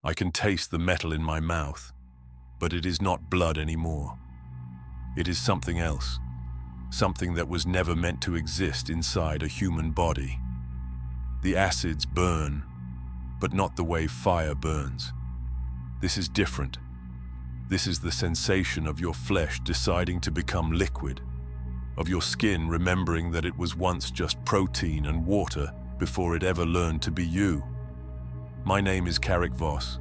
I can taste the metal in my mouth, but it is not blood anymore. It is something else, something that was never meant to exist inside a human body. The acids burn, but not the way fire burns. This is different. This is the sensation of your flesh deciding to become liquid, of your skin remembering that it was once just protein and water before it ever learned to be you. My name is Carrick Voss,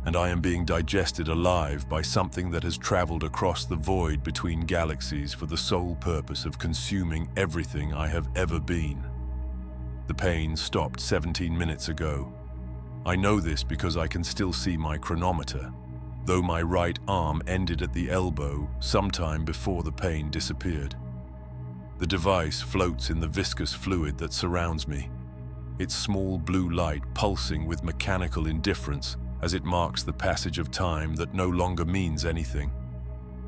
and I am being digested alive by something that has traveled across the void between galaxies for the sole purpose of consuming everything I have ever been. The pain stopped 17 minutes ago. I know this because I can still see my chronometer, though my right arm ended at the elbow sometime before the pain disappeared. The device floats in the viscous fluid that surrounds me, its small blue light pulsing with mechanical indifference as it marks the passage of time that no longer means anything.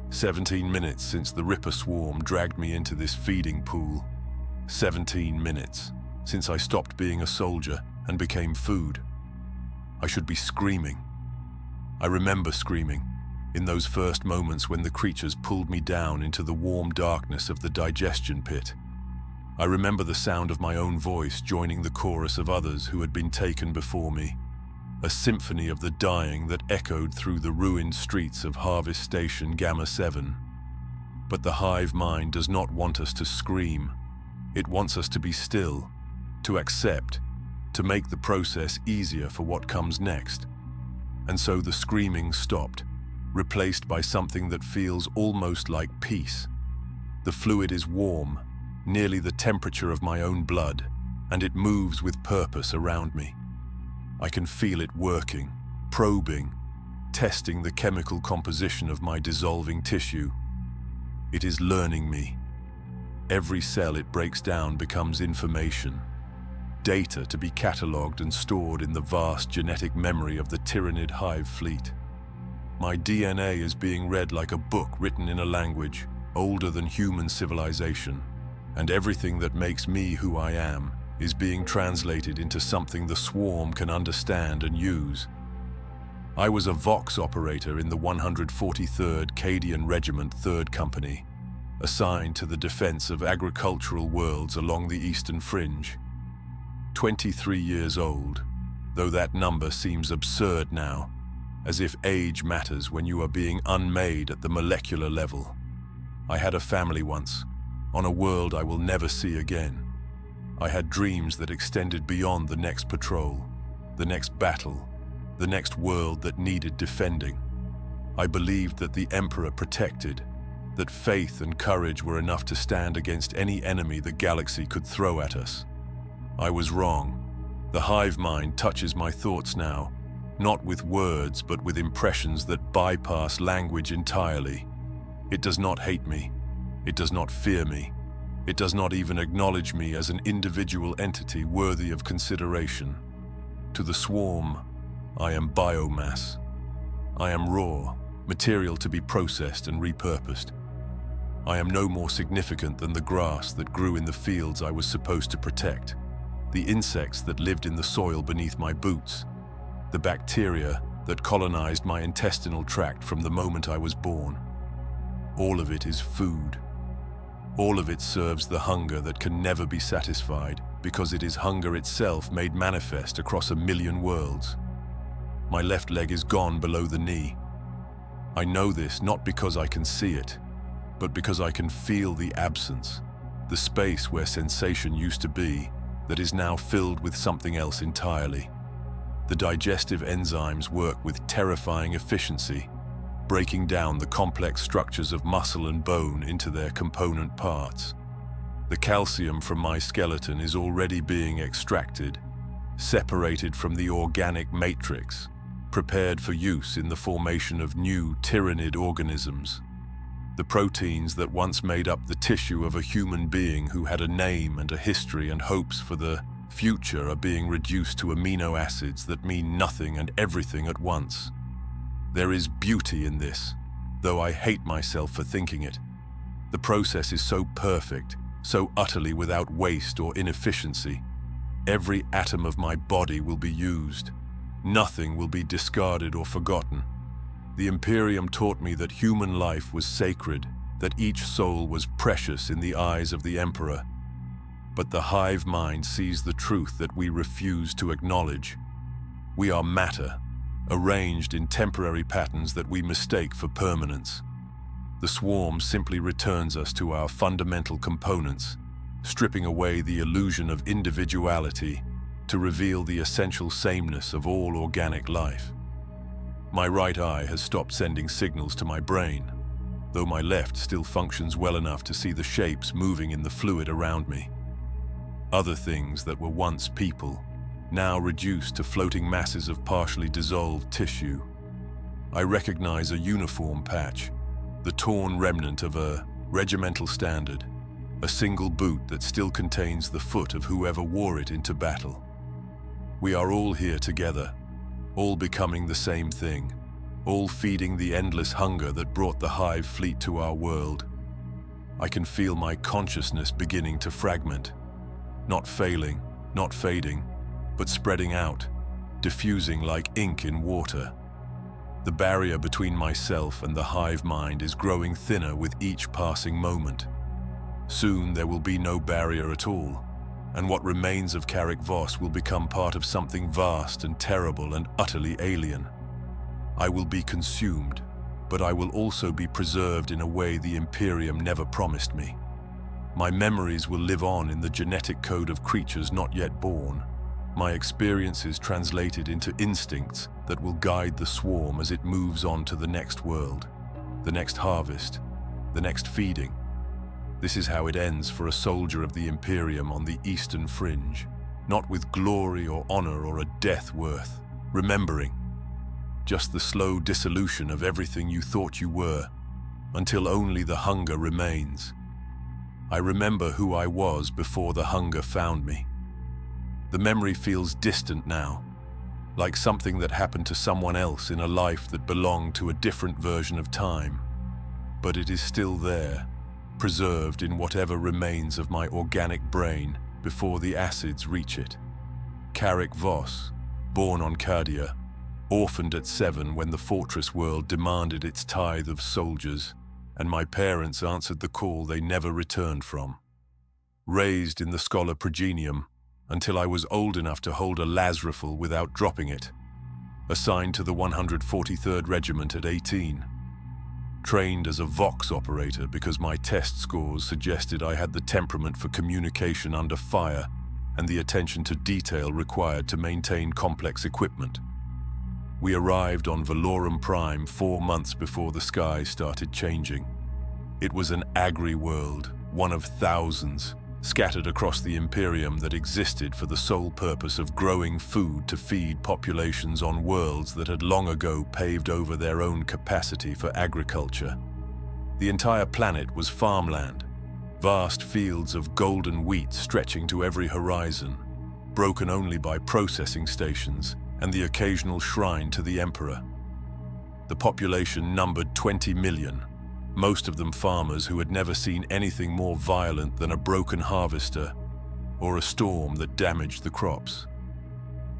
17 minutes since the Ripper swarm dragged me into this feeding pool. 17 minutes since I stopped being a soldier and became food. I should be screaming. I remember screaming in those first moments when the creatures pulled me down into the warm darkness of the digestion pit. I remember the sound of my own voice joining the chorus of others who had been taken before me, a symphony of the dying that echoed through the ruined streets of Harvest Station Gamma 7. But the hive mind does not want us to scream. It wants us to be still, to accept, to make the process easier for what comes next. And so the screaming stopped, replaced by something that feels almost like peace. The fluid is warm, nearly the temperature of my own blood, and it moves with purpose around me. I can feel it working, probing, testing the chemical composition of my dissolving tissue. It is learning me. Every cell it breaks down becomes information, data to be catalogued and stored in the vast genetic memory of the Tyranid hive fleet. My DNA is being read like a book written in a language older than human civilization, and everything that makes me who I am is being translated into something the swarm can understand and use. I was a Vox operator in the 143rd Cadian Regiment 3rd Company, assigned to the defense of agricultural worlds along the eastern fringe. 23 years old, though that number seems absurd now, as if age matters when you are being unmade at the molecular level. I had a family once, on a world I will never see again. I had dreams that extended beyond the next patrol, the next battle, the next world that needed defending. I believed that the Emperor protected, that faith and courage were enough to stand against any enemy the galaxy could throw at us. I was wrong. The hive mind touches my thoughts now, not with words but with impressions that bypass language entirely. It does not hate me. It does not fear me. It does not even acknowledge me as an individual entity worthy of consideration. To the swarm, I am biomass. I am raw, material to be processed and repurposed. I am no more significant than the grass that grew in the fields I was supposed to protect, the insects that lived in the soil beneath my boots, the bacteria that colonized my intestinal tract from the moment I was born. All of it is food. All of it serves the hunger that can never be satisfied because it is hunger itself made manifest across a million worlds. My left leg is gone below the knee. I know this not because I can see it, but because I can feel the absence, the space where sensation used to be that is now filled with something else entirely. The digestive enzymes work with terrifying efficiency, breaking down the complex structures of muscle and bone into their component parts. The calcium from my skeleton is already being extracted, separated from the organic matrix, prepared for use in the formation of new Tyranid organisms. The proteins that once made up the tissue of a human being who had a name and a history and hopes for the future are being reduced to amino acids that mean nothing and everything at once. There is beauty in this, though I hate myself for thinking it. The process is so perfect, so utterly without waste or inefficiency. Every atom of my body will be used. Nothing will be discarded or forgotten. The Imperium taught me that human life was sacred, that each soul was precious in the eyes of the Emperor. But the hive mind sees the truth that we refuse to acknowledge. We are matter, arranged in temporary patterns that we mistake for permanence. The swarm simply returns us to our fundamental components, stripping away the illusion of individuality to reveal the essential sameness of all organic life. My right eye has stopped sending signals to my brain, though my left still functions well enough to see the shapes moving in the fluid around me. Other things that were once people, now reduced to floating masses of partially dissolved tissue. I recognize a uniform patch, the torn remnant of a regimental standard, a single boot that still contains the foot of whoever wore it into battle. We are all here together, all becoming the same thing, all feeding the endless hunger that brought the hive fleet to our world. I can feel my consciousness beginning to fragment, not failing, not fading, but spreading out, diffusing like ink in water. The barrier between myself and the hive mind is growing thinner with each passing moment. Soon there will be no barrier at all, and what remains of Carrick Voss will become part of something vast and terrible and utterly alien. I will be consumed, but I will also be preserved in a way the Imperium never promised me. My memories will live on in the genetic code of creatures not yet born, my experiences translated into instincts that will guide the swarm as it moves on to the next world, the next harvest, the next feeding. This is how it ends for a soldier of the Imperium on the eastern fringe, not with glory or honor or a death worth remembering, just the slow dissolution of everything you thought you were, until only the hunger remains. I remember who I was before the hunger found me. The memory feels distant now, like something that happened to someone else in a life that belonged to a different version of time. But it is still there, preserved in whatever remains of my organic brain before the acids reach it. Carrick Voss, born on Cardia, orphaned at 7 when the fortress world demanded its tithe of soldiers, and my parents answered the call they never returned from. Raised in the Schola Progenium until I was old enough to hold a lasrifle without dropping it. Assigned to the 143rd Regiment at 18. Trained as a Vox operator because my test scores suggested I had the temperament for communication under fire and the attention to detail required to maintain complex equipment. We arrived on Valorum Prime 4 months before the sky started changing. It was an agri-world, one of thousands, scattered across the Imperium that existed for the sole purpose of growing food to feed populations on worlds that had long ago paved over their own capacity for agriculture. The entire planet was farmland, vast fields of golden wheat stretching to every horizon, broken only by processing stations and the occasional shrine to the Emperor. The population numbered 20 million, most of them farmers who had never seen anything more violent than a broken harvester or a storm that damaged the crops.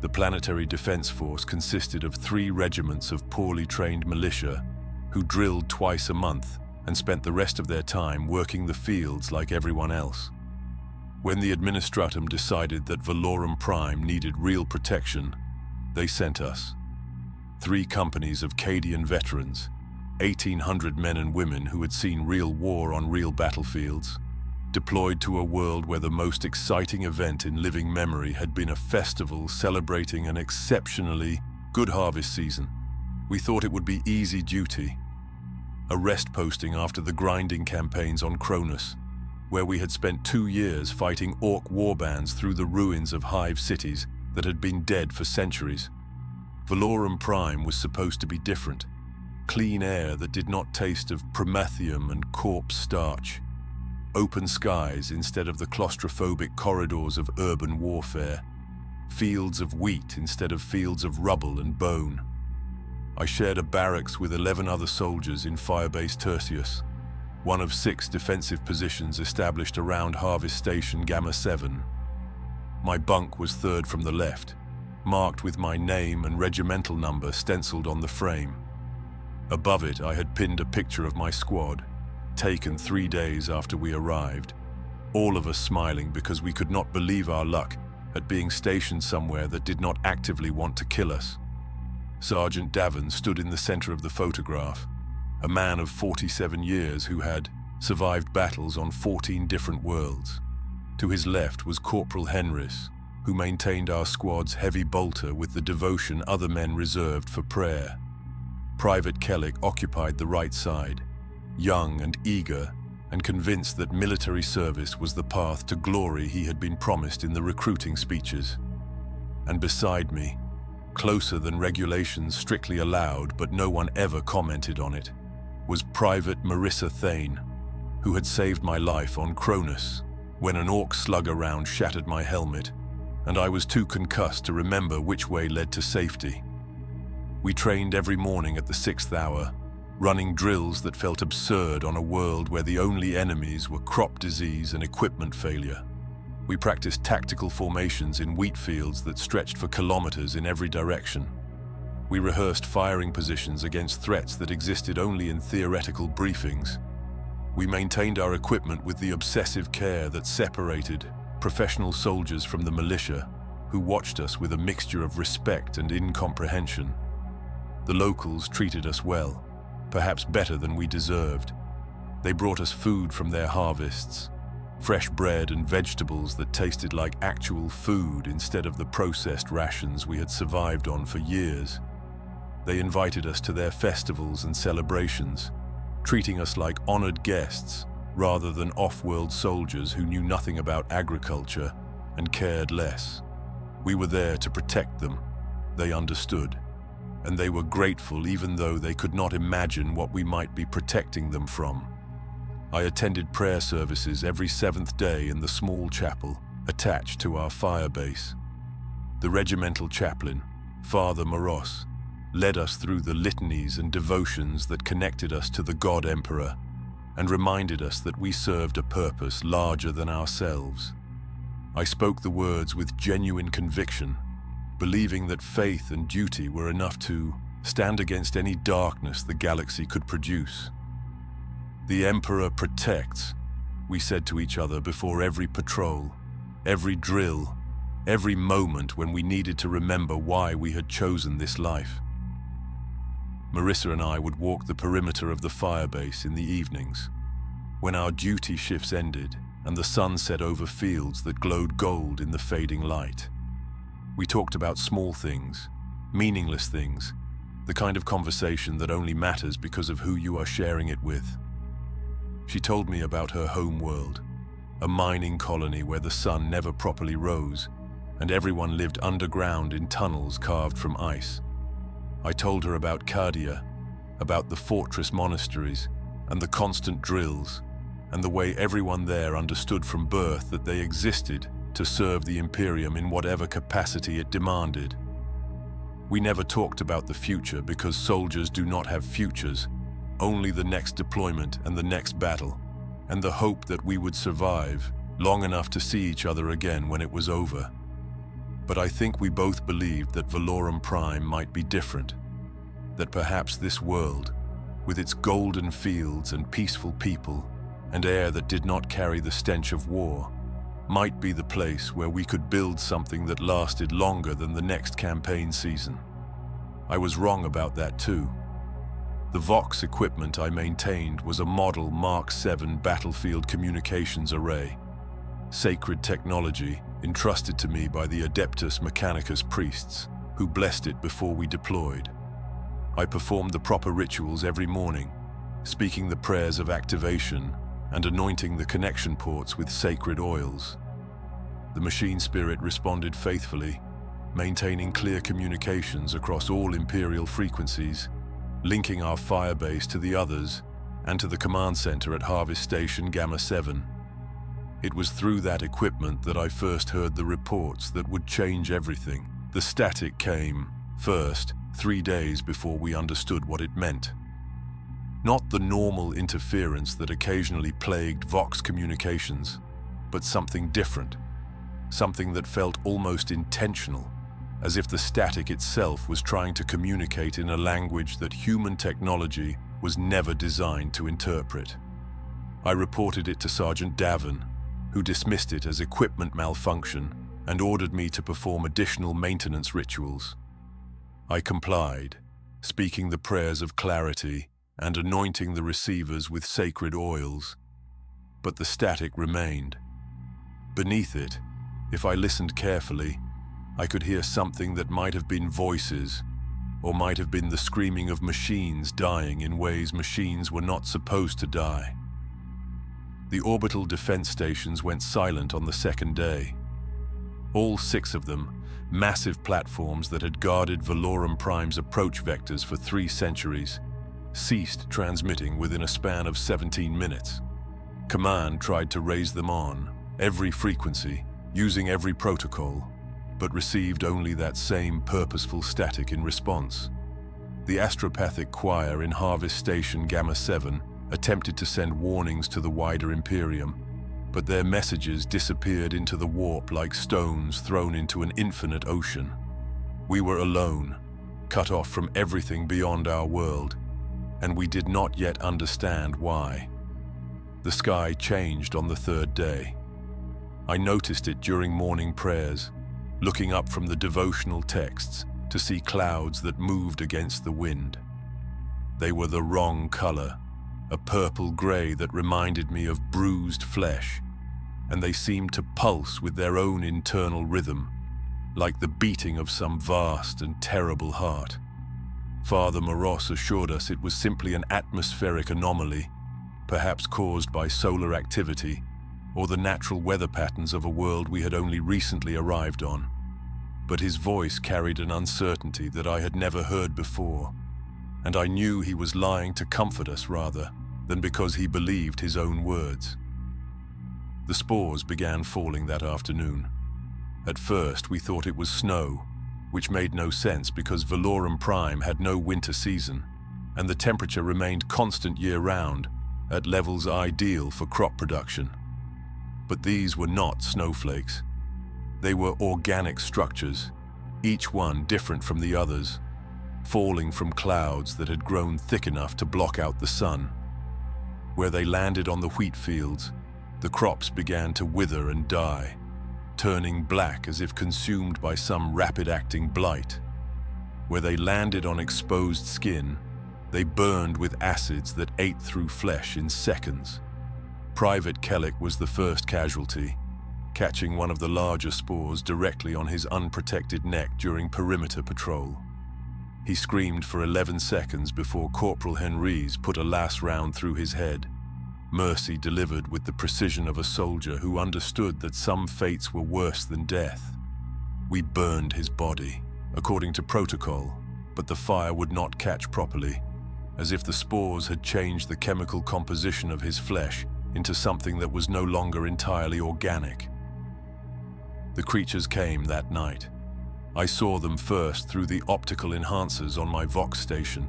The Planetary Defense Force consisted of 3 regiments of poorly trained militia who drilled twice a month and spent the rest of their time working the fields like everyone else. When the Administratum decided that Valorum Prime needed real protection, they sent us. 3 companies of Cadian veterans, 1,800 men and women who had seen real war on real battlefields, deployed to a world where the most exciting event in living memory had been a festival celebrating an exceptionally good harvest season. We thought it would be easy duty, a rest posting after the grinding campaigns on Cronus, where we had spent 2 years fighting orc warbands through the ruins of hive cities that had been dead for centuries. Valorum Prime was supposed to be different. Clean air that did not taste of promethium and corpse starch. Open skies instead of the claustrophobic corridors of urban warfare. Fields of wheat instead of fields of rubble and bone. I shared a barracks with 11 other soldiers in Firebase Tertius, one of 6 defensive positions established around Harvest Station Gamma 7. My bunk was 3rd from the left, marked with my name and regimental number stenciled on the frame. Above it, I had pinned a picture of my squad, taken 3 days after we arrived, all of us smiling because we could not believe our luck at being stationed somewhere that did not actively want to kill us. Sergeant Davin stood in the center of the photograph, a man of 47 years who had survived battles on 14 different worlds. To his left was Corporal Henris, who maintained our squad's heavy bolter with the devotion other men reserved for prayer. Private Kellick occupied the right side, young and eager, and convinced that military service was the path to glory he had been promised in the recruiting speeches. And beside me, closer than regulations strictly allowed but no one ever commented on it, was Private Marissa Thane, who had saved my life on Cronus when an orc slugger round shattered my helmet, and I was too concussed to remember which way led to safety. We trained every morning at the 6th hour, running drills that felt absurd on a world where the only enemies were crop disease and equipment failure. We practiced tactical formations in wheat fields that stretched for kilometers in every direction. We rehearsed firing positions against threats that existed only in theoretical briefings. We maintained our equipment with the obsessive care that separated professional soldiers from the militia, who watched us with a mixture of respect and incomprehension. The locals treated us well, perhaps better than we deserved. They brought us food from their harvests, fresh bread and vegetables that tasted like actual food instead of the processed rations we had survived on for years. They invited us to their festivals and celebrations, treating us like honored guests rather than off-world soldiers who knew nothing about agriculture and cared less. We were there to protect them. They understood, and they were grateful even though they could not imagine what we might be protecting them from. I attended prayer services every 7th day in the small chapel attached to our fire base. The regimental chaplain, Father Moros, led us through the litanies and devotions that connected us to the God Emperor and reminded us that we served a purpose larger than ourselves. I spoke the words with genuine conviction, believing that faith and duty were enough to stand against any darkness the galaxy could produce. The Emperor protects, we said to each other before every patrol, every drill, every moment when we needed to remember why we had chosen this life. Marissa and I would walk the perimeter of the firebase in the evenings, when our duty shifts ended and the sun set over fields that glowed gold in the fading light. We talked about small things, meaningless things, the kind of conversation that only matters because of who you are sharing it with. She told me about her home world, a mining colony where the sun never properly rose, and everyone lived underground in tunnels carved from ice. I told her about Cardia, about the fortress monasteries, and the constant drills, and the way everyone there understood from birth that they existed to serve the Imperium in whatever capacity it demanded. We never talked about the future because soldiers do not have futures, only the next deployment and the next battle, and the hope that we would survive long enough to see each other again when it was over. But I think we both believed that Valorum Prime might be different, that perhaps this world, with its golden fields and peaceful people and air that did not carry the stench of war, might be the place where we could build something that lasted longer than the next campaign season. I was wrong about that too. The Vox equipment I maintained was a model Mark VII battlefield communications array, sacred technology entrusted to me by the Adeptus Mechanicus priests, who blessed it before we deployed. I performed the proper rituals every morning, speaking the prayers of activation and anointing the connection ports with sacred oils. The machine spirit responded faithfully, maintaining clear communications across all Imperial frequencies, linking our firebase to the others and to the command center at Harvest Station Gamma 7. It was through that equipment that I first heard the reports that would change everything. The static came, first, 3 days before we understood what it meant. Not the normal interference that occasionally plagued Vox communications, but something different, something that felt almost intentional, as if the static itself was trying to communicate in a language that human technology was never designed to interpret. I reported it to Sergeant Davin, who dismissed it as equipment malfunction and ordered me to perform additional maintenance rituals. I complied, speaking the prayers of clarity and anointing the receivers with sacred oils. But the static remained. Beneath it, if I listened carefully, I could hear something that might have been voices, or might have been the screaming of machines dying in ways machines were not supposed to die. The orbital defense stations went silent on the second day. All 6 of them, massive platforms that had guarded Valorum Prime's approach vectors for 3 centuries, ceased transmitting within a span of 17 minutes. Command tried to raise them on, every frequency, using every protocol, but received only that same purposeful static in response. The astropathic choir in Harvest Station Gamma 7 attempted to send warnings to the wider Imperium, but their messages disappeared into the warp like stones thrown into an infinite ocean. We were alone, cut off from everything beyond our world, and we did not yet understand why. The sky changed on the 3rd day. I noticed it during morning prayers, looking up from the devotional texts to see clouds that moved against the wind. They were the wrong color, a purple-gray that reminded me of bruised flesh, and they seemed to pulse with their own internal rhythm, like the beating of some vast and terrible heart. Father Moros assured us it was simply an atmospheric anomaly, perhaps caused by solar activity or the natural weather patterns of a world we had only recently arrived on. But his voice carried an uncertainty that I had never heard before, and I knew he was lying to comfort us rather than because he believed his own words. The spores began falling that afternoon. At first, we thought it was snow, which made no sense because Valorum Prime had no winter season, and the temperature remained constant year-round at levels ideal for crop production. But these were not snowflakes. They were organic structures, each one different from the others, falling from clouds that had grown thick enough to block out the sun. Where they landed on the wheat fields, the crops began to wither and die, turning black as if consumed by some rapid-acting blight. Where they landed on exposed skin, they burned with acids that ate through flesh in seconds. Private Kellic was the first casualty, catching one of the larger spores directly on his unprotected neck during perimeter patrol. He screamed for 11 seconds before Corporal Henriques put a last round through his head, mercy delivered with the precision of a soldier who understood that some fates were worse than death. We burned his body, according to protocol, but the fire would not catch properly, as if the spores had changed the chemical composition of his flesh into something that was no longer entirely organic. The creatures came that night. I saw them first through the optical enhancers on my Vox station,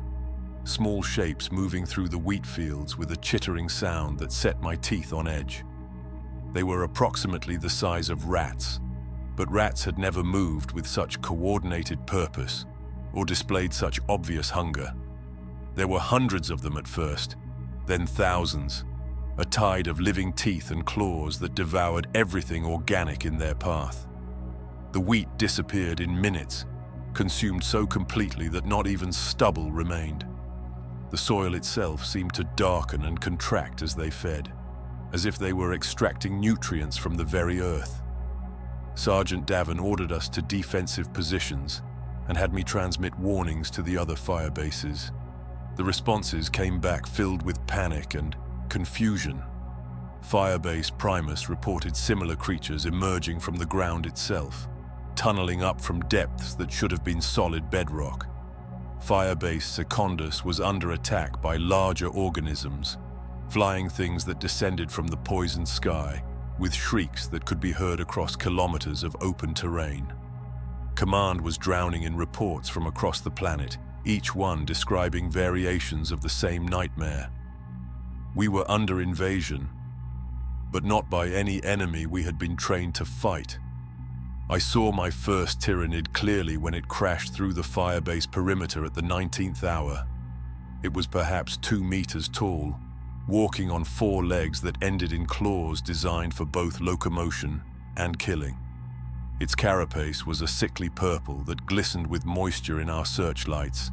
small shapes moving through the wheat fields with a chittering sound that set my teeth on edge. They were approximately the size of rats, but rats had never moved with such coordinated purpose or displayed such obvious hunger. There were hundreds of them at first, then thousands, a tide of living teeth and claws that devoured everything organic in their path. The wheat disappeared in minutes, consumed so completely that not even stubble remained. The soil itself seemed to darken and contract as they fed, as if they were extracting nutrients from the very earth. Sergeant Davin ordered us to defensive positions and had me transmit warnings to the other fire bases. The responses came back filled with panic and confusion. Firebase Primus reported similar creatures emerging from the ground itself, tunneling up from depths that should have been solid bedrock. Firebase Secondus was under attack by larger organisms, flying things that descended from the poisoned sky, with shrieks that could be heard across kilometers of open terrain. Command was drowning in reports from across the planet, each one describing variations of the same nightmare. We were under invasion, but not by any enemy we had been trained to fight. I saw my first Tyranid clearly when it crashed through the firebase perimeter at the 19th hour. It was perhaps 2 meters tall, walking on 4 legs that ended in claws designed for both locomotion and killing. Its carapace was a sickly purple that glistened with moisture in our searchlights,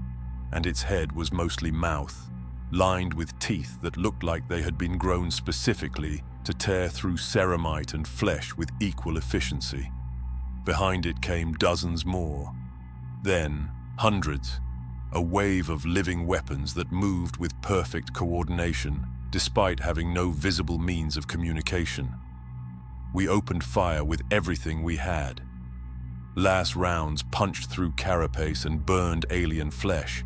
and its head was mostly mouth, lined with teeth that looked like they had been grown specifically to tear through ceramite and flesh with equal efficiency. Behind it came dozens more, then hundreds, a wave of living weapons that moved with perfect coordination, despite having no visible means of communication. We opened fire with everything we had. Last rounds punched through carapace and burned alien flesh.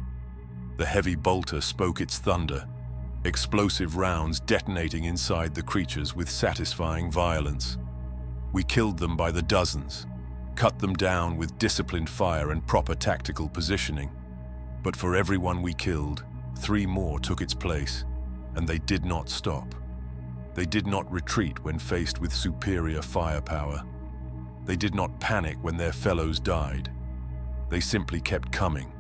The heavy bolter spoke its thunder, explosive rounds detonating inside the creatures with satisfying violence. We killed them by the dozens, cut them down with disciplined fire and proper tactical positioning. But for everyone we killed, 3 more took its place, and they did not stop. They did not retreat when faced with superior firepower. They did not panic when their fellows died. They simply kept coming,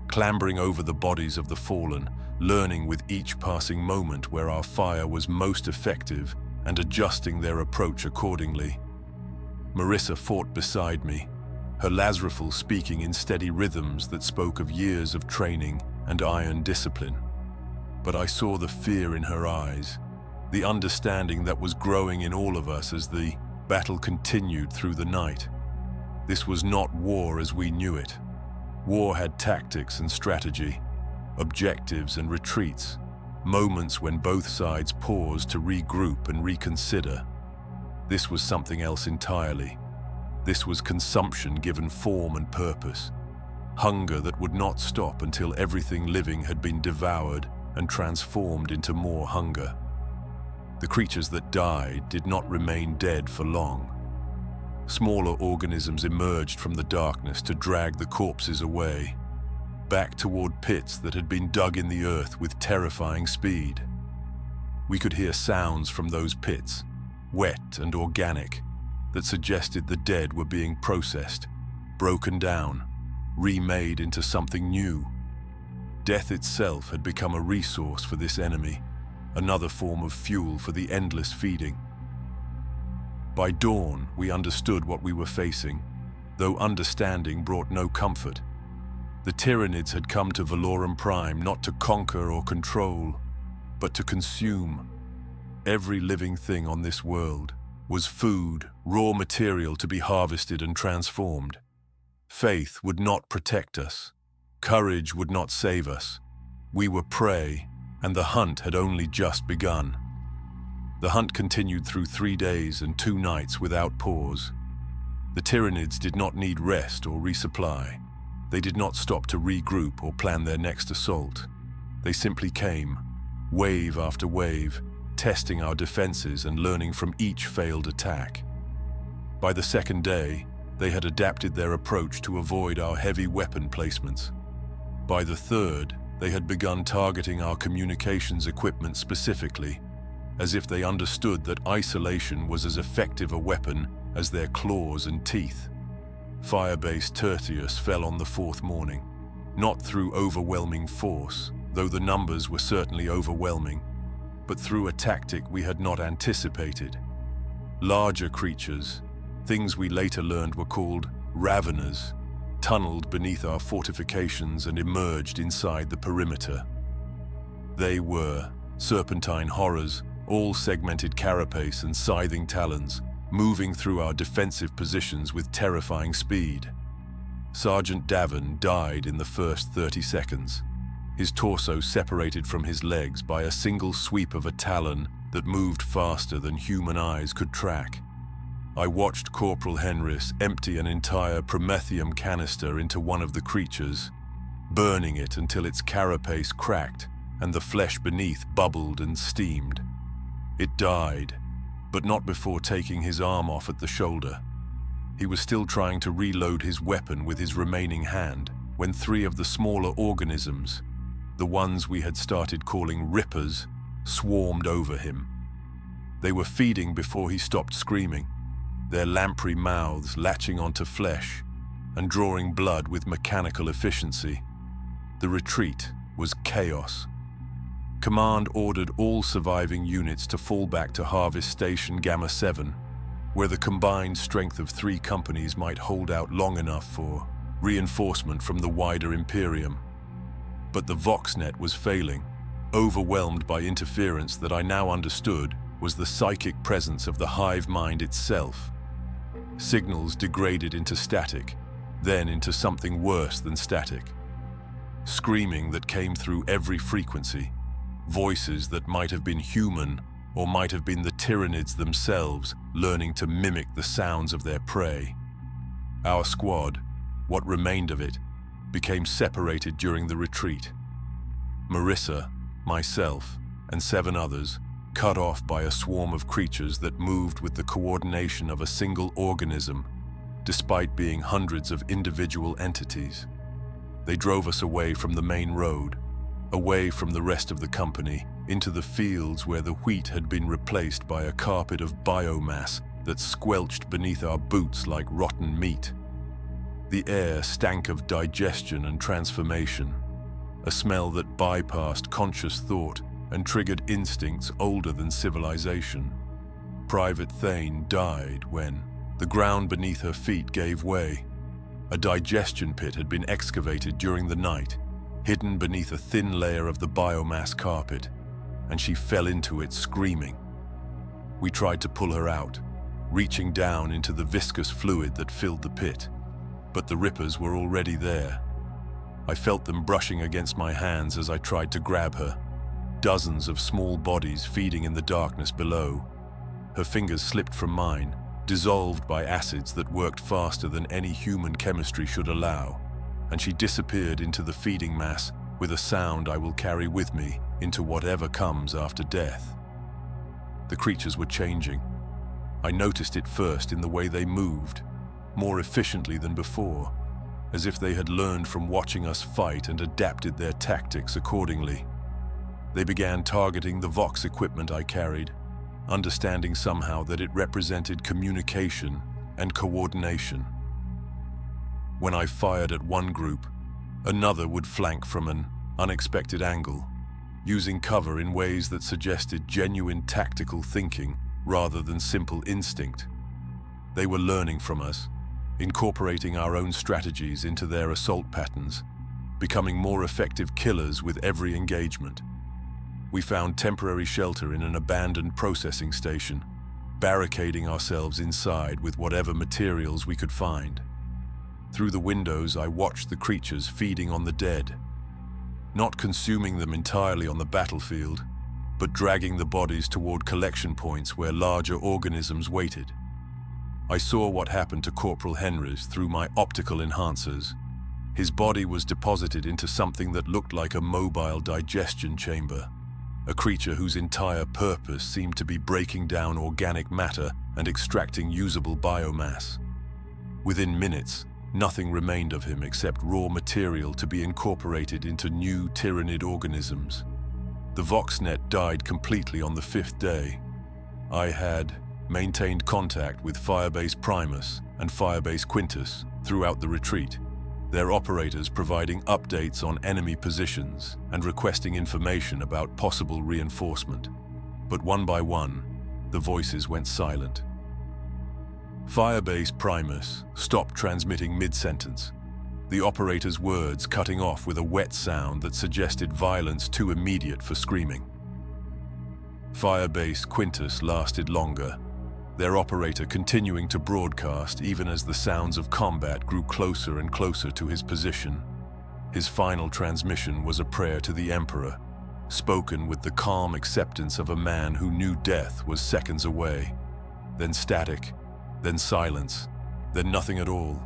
clambering over the bodies of the fallen, learning with each passing moment where our fire was most effective and adjusting their approach accordingly. Marissa fought beside me, her Lazrafal speaking in steady rhythms that spoke of years of training and iron discipline. But I saw the fear in her eyes, the understanding that was growing in all of us as the battle continued through the night. This was not war as we knew it. War had tactics and strategy, objectives and retreats, moments when both sides paused to regroup and reconsider. This was something else entirely. This was consumption given form and purpose, hunger that would not stop until everything living had been devoured and transformed into more hunger. The creatures that died did not remain dead for long. Smaller organisms emerged from the darkness to drag the corpses away, back toward pits that had been dug in the earth with terrifying speed. We could hear sounds from those pits, wet and organic, that suggested the dead were being processed, broken down, remade into something new. Death itself had become a resource for this enemy, another form of fuel for the endless feeding. By dawn, we understood what we were facing, though understanding brought no comfort. The Tyranids had come to Valorum Prime not to conquer or control, but to consume. Every living thing on this world was food, raw material to be harvested and transformed. Faith would not protect us. Courage would not save us. We were prey, and the hunt had only just begun. The hunt continued through 3 days and 2 nights without pause. The Tyranids did not need rest or resupply. They did not stop to regroup or plan their next assault. They simply came, wave after wave, testing our defenses and learning from each failed attack. By the 2nd day, they had adapted their approach to avoid our heavy weapon placements. By the 3rd, they had begun targeting our communications equipment specifically, as if they understood that isolation was as effective a weapon as their claws and teeth. Firebase Tertius fell on the 4th morning, not through overwhelming force, though the numbers were certainly overwhelming, but through a tactic we had not anticipated. Larger creatures, things we later learned were called raveners, tunneled beneath our fortifications and emerged inside the perimeter. They were serpentine horrors, all segmented carapace and scything talons, moving through our defensive positions with terrifying speed. Sergeant Davin died in the first 30 seconds, his torso separated from his legs by a single sweep of a talon that moved faster than human eyes could track. I watched Corporal Henris empty an entire promethium canister into one of the creatures, burning it until its carapace cracked and the flesh beneath bubbled and steamed. It died, but not before taking his arm off at the shoulder. He was still trying to reload his weapon with his remaining hand when 3 of the smaller organisms, the ones we had started calling Rippers, swarmed over him. They were feeding before he stopped screaming. their lamprey mouths latching onto flesh and drawing blood with mechanical efficiency. The retreat was chaos. Command ordered all surviving units to fall back to Harvest Station Gamma 7, where the combined strength of 3 companies might hold out long enough for reinforcement from the wider Imperium. But the Voxnet was failing, overwhelmed by interference that I now understood was the psychic presence of the hive mind itself. Signals degraded into static, then into something worse than static. Screaming that came through every frequency, voices that might have been human or might have been the Tyranids themselves learning to mimic the sounds of their prey. Our squad, what remained of it, became separated during the retreat. Marissa, myself, and 7 others, cut off by a swarm of creatures that moved with the coordination of a single organism, despite being hundreds of individual entities. They drove us away from the main road, away from the rest of the company, into the fields where the wheat had been replaced by a carpet of biomass that squelched beneath our boots like rotten meat. The air stank of digestion and transformation, a smell that bypassed conscious thought and triggered instincts older than civilization. Private Thane died when the ground beneath her feet gave way. A digestion pit had been excavated during the night, hidden beneath a thin layer of the biomass carpet, and she fell into it screaming. We tried to pull her out, reaching down into the viscous fluid that filled the pit, but the rippers were already there. I felt them brushing against my hands as I tried to grab her, dozens of small bodies feeding in the darkness below. Her fingers slipped from mine, dissolved by acids that worked faster than any human chemistry should allow, and she disappeared into the feeding mass with a sound I will carry with me into whatever comes after death. The creatures were changing. I noticed it first in the way they moved, more efficiently than before, as if they had learned from watching us fight and adapted their tactics accordingly. They began targeting the Vox equipment I carried, understanding somehow that it represented communication and coordination. When I fired at one group, another would flank from an unexpected angle, using cover in ways that suggested genuine tactical thinking rather than simple instinct. They were learning from us, incorporating our own strategies into their assault patterns, becoming more effective killers with every engagement. We found temporary shelter in an abandoned processing station, barricading ourselves inside with whatever materials we could find. Through the windows, I watched the creatures feeding on the dead, not consuming them entirely on the battlefield, but dragging the bodies toward collection points where larger organisms waited. I saw what happened to Corporal Henrys through my optical enhancers. His body was deposited into something that looked like a mobile digestion chamber, a creature whose entire purpose seemed to be breaking down organic matter and extracting usable biomass. Within minutes, nothing remained of him except raw material to be incorporated into new Tyranid organisms. The Voxnet died completely on the 5th day. I had maintained contact with Firebase Primus and Firebase Quintus throughout the retreat, their operators providing updates on enemy positions and requesting information about possible reinforcement. But one by one, the voices went silent. Firebase Primus stopped transmitting mid-sentence, the operator's words cutting off with a wet sound that suggested violence too immediate for screaming. Firebase Quintus lasted longer, their operator continuing to broadcast even as the sounds of combat grew closer and closer to his position. His final transmission was a prayer to the Emperor, spoken with the calm acceptance of a man who knew death was seconds away. Then static, then silence, then nothing at all.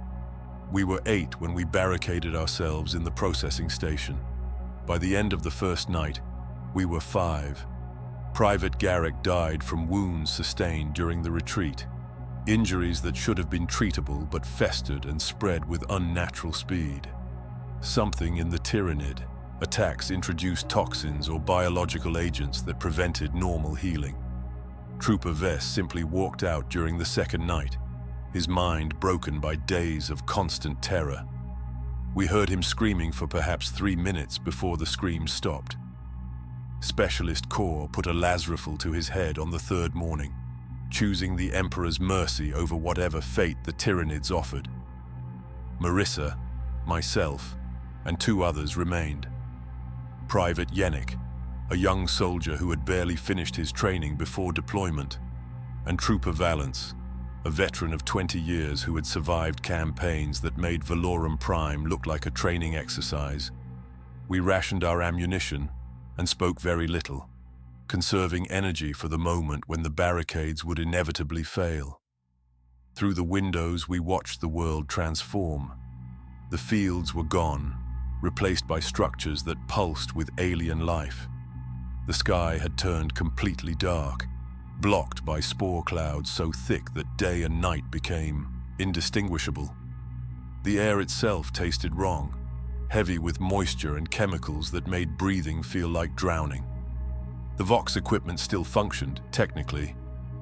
We were 8 when we barricaded ourselves in the processing station. By the end of the first night, we were 5. Private Garrick died from wounds sustained during the retreat, injuries that should have been treatable but festered and spread with unnatural speed. Something in the Tyranid attacks introduced toxins or biological agents that prevented normal healing. Trooper Vess simply walked out during the second night, his mind broken by days of constant terror. We heard him screaming for perhaps 3 minutes before the screams stopped. Specialist Corps put a Lazarifal to his head on the 3rd morning, choosing the Emperor's mercy over whatever fate the Tyranids offered. Marissa, myself, and 2 others remained. Private Yennik, a young soldier who had barely finished his training before deployment, and Trooper Valance, a veteran of 20 years who had survived campaigns that made Valorum Prime look like a training exercise. We rationed our ammunition and spoke very little, conserving energy for the moment when the barricades would inevitably fail. Through the windows, we watched the world transform. The fields were gone, replaced by structures that pulsed with alien life. The sky had turned completely dark, blocked by spore clouds so thick that day and night became indistinguishable. The air itself tasted wrong, heavy with moisture and chemicals that made breathing feel like drowning. The Vox equipment still functioned, technically,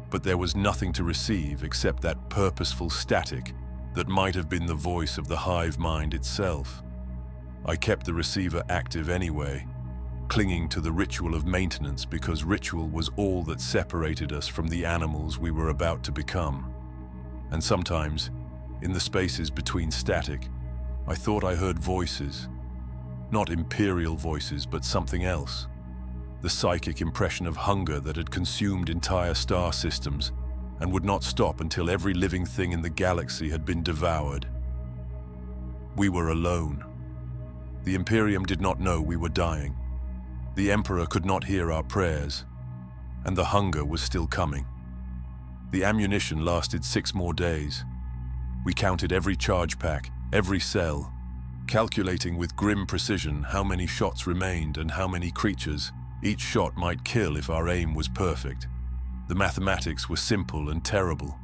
but there was nothing to receive except that purposeful static that might have been the voice of the hive mind itself. I kept the receiver active anyway, clinging to the ritual of maintenance because ritual was all that separated us from the animals we were about to become. And sometimes, in the spaces between static, I thought I heard voices. Not imperial voices, but something else. The psychic impression of hunger that had consumed entire star systems and would not stop until every living thing in the galaxy had been devoured. We were alone. The Imperium did not know we were dying. The Emperor could not hear our prayers, and the hunger was still coming. The ammunition lasted 6 more days. We counted every charge pack, every cell, calculating with grim precision how many shots remained and how many creatures each shot might kill if our aim was perfect. The mathematics were simple and terrible.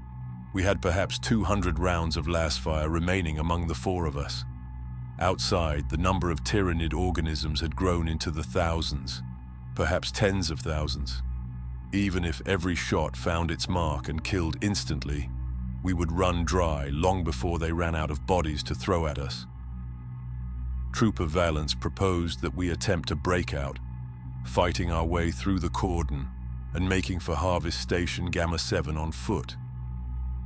We had perhaps 200 rounds of lasfire remaining among the 4 of us. Outside, the number of Tyranid organisms had grown into the thousands, perhaps tens of thousands. Even if every shot found its mark and killed instantly, we would run dry long before they ran out of bodies to throw at us. Trooper Valance proposed that we attempt a breakout, fighting our way through the cordon and making for Harvest Station Gamma 7 on foot.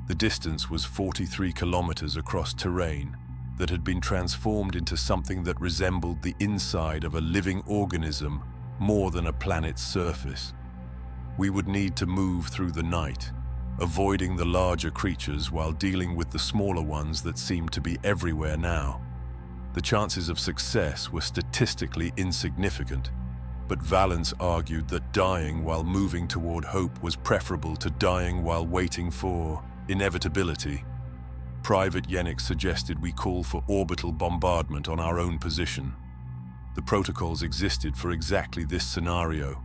The distance was 43 kilometers across terrain that had been transformed into something that resembled the inside of a living organism more than a planet's surface. We would need to move through the night, avoiding the larger creatures while dealing with the smaller ones that seemed to be everywhere now. The chances of success were statistically insignificant, but Valance argued that dying while moving toward hope was preferable to dying while waiting for inevitability. Private Yennik suggested we call for orbital bombardment on our own position. The protocols existed for exactly this scenario,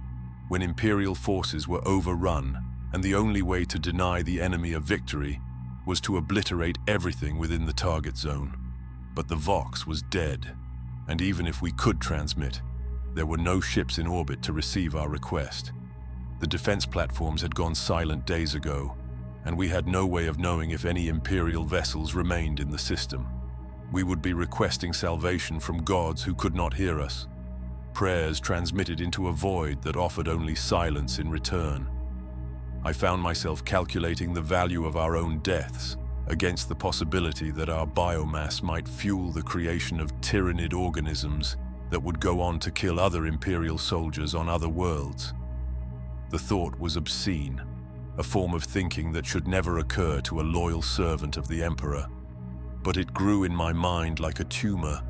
when Imperial forces were overrun and the only way to deny the enemy a victory was to obliterate everything within the target zone. But the Vox was dead, and even if we could transmit, there were no ships in orbit to receive our request. The defense platforms had gone silent days ago, and we had no way of knowing if any Imperial vessels remained in the system. We would be requesting salvation from gods who could not hear us, prayers transmitted into a void that offered only silence in return. I found myself calculating the value of our own deaths against the possibility that our biomass might fuel the creation of Tyranid organisms that would go on to kill other Imperial soldiers on other worlds. The thought was obscene, a form of thinking that should never occur to a loyal servant of the Emperor. But it grew in my mind like a tumor,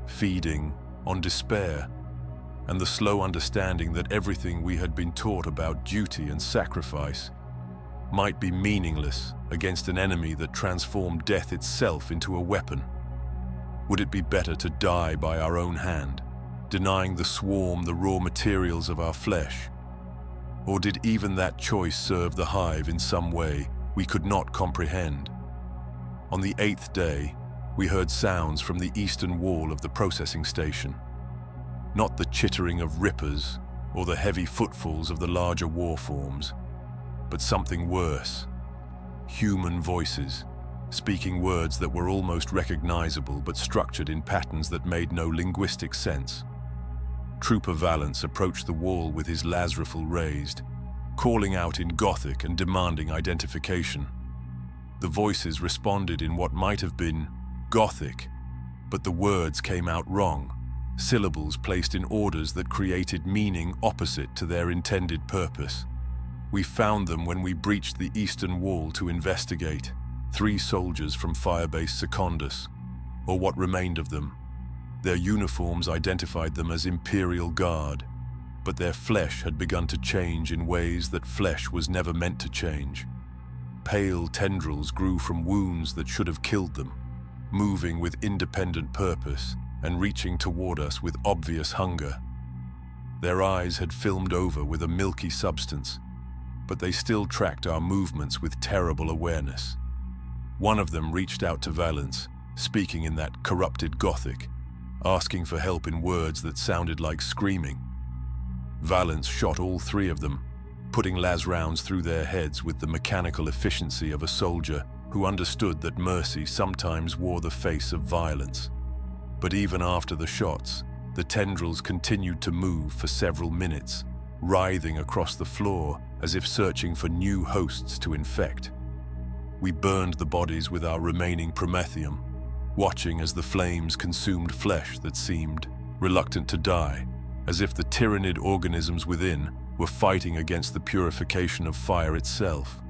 feeding on despair, and the slow understanding that everything we had been taught about duty and sacrifice might be meaningless against an enemy that transformed death itself into a weapon. Would it be better to die by our own hand, denying the swarm the raw materials of our flesh? Or did even that choice serve the hive in some way we could not comprehend? On the 8th day, we heard sounds from the eastern wall of the processing station. Not the chittering of rippers or the heavy footfalls of the larger war forms, but something worse. Human voices, speaking words that were almost recognizable but structured in patterns that made no linguistic sense. Trooper Valance approached the wall with his las rifle raised, calling out in Gothic and demanding identification. The voices responded in what might have been Gothic, but the words came out wrong, syllables placed in orders that created meaning opposite to their intended purpose. We found them when we breached the eastern wall to investigate. 3 soldiers from Firebase Secondus, or what remained of them. Their uniforms identified them as Imperial Guard, but their flesh had begun to change in ways that flesh was never meant to change. Pale tendrils grew from wounds that should have killed them, moving with independent purpose and reaching toward us with obvious hunger. Their eyes had filmed over with a milky substance, but they still tracked our movements with terrible awareness. One of them reached out to Valance, speaking in that corrupted Gothic, asking for help in words that sounded like screaming. Valance shot all 3 of them, putting las rounds through their heads with the mechanical efficiency of a soldier who understood that mercy sometimes wore the face of violence. But even after the shots, the tendrils continued to move for several minutes, writhing across the floor as if searching for new hosts to infect. We burned the bodies with our remaining promethium, watching as the flames consumed flesh that seemed reluctant to die, as if the Tyranid organisms within were fighting against the purification of fire itself.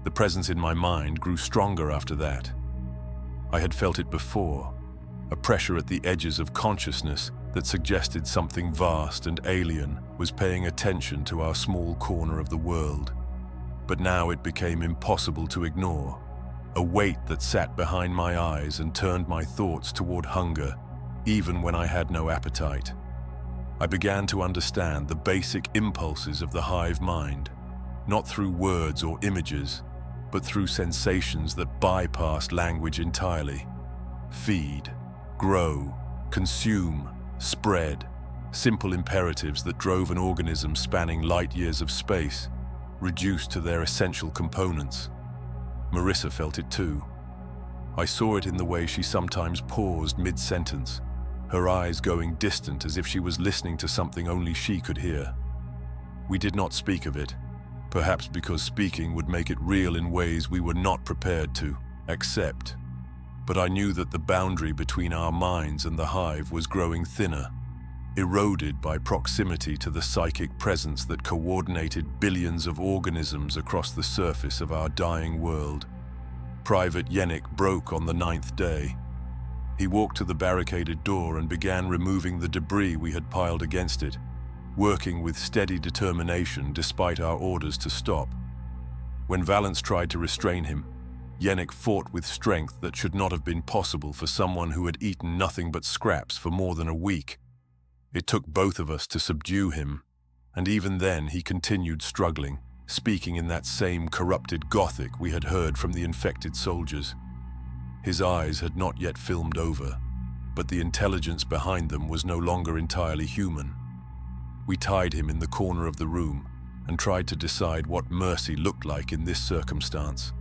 The presence in my mind grew stronger after that. I had felt it before, a pressure at the edges of consciousness that suggested something vast and alien was paying attention to our small corner of the world. But now it became impossible to ignore, a weight that sat behind my eyes and turned my thoughts toward hunger, even when I had no appetite. I began to understand the basic impulses of the hive mind, not through words or images, but through sensations that bypassed language entirely. Feed, grow, consume, spread, simple imperatives that drove an organism spanning light years of space, reduced to their essential components. Marissa felt it too. I saw it in the way she sometimes paused mid-sentence, her eyes going distant as if she was listening to something only she could hear. We did not speak of it, perhaps because speaking would make it real in ways we were not prepared to accept. But I knew that the boundary between our minds and the hive was growing thinner, eroded by proximity to the psychic presence that coordinated billions of organisms across the surface of our dying world. Private Yennik broke on the 9th day. He walked to the barricaded door and began removing the debris we had piled against it, working with steady determination despite our orders to stop. When Valance tried to restrain him, Yennik fought with strength that should not have been possible for someone who had eaten nothing but scraps for more than a week. It took both of us to subdue him, and even then he continued struggling, speaking in that same corrupted Gothic we had heard from the infected soldiers. His eyes had not yet filmed over, but the intelligence behind them was no longer entirely human. We tied him in the corner of the room and tried to decide what mercy looked like in this circumstance.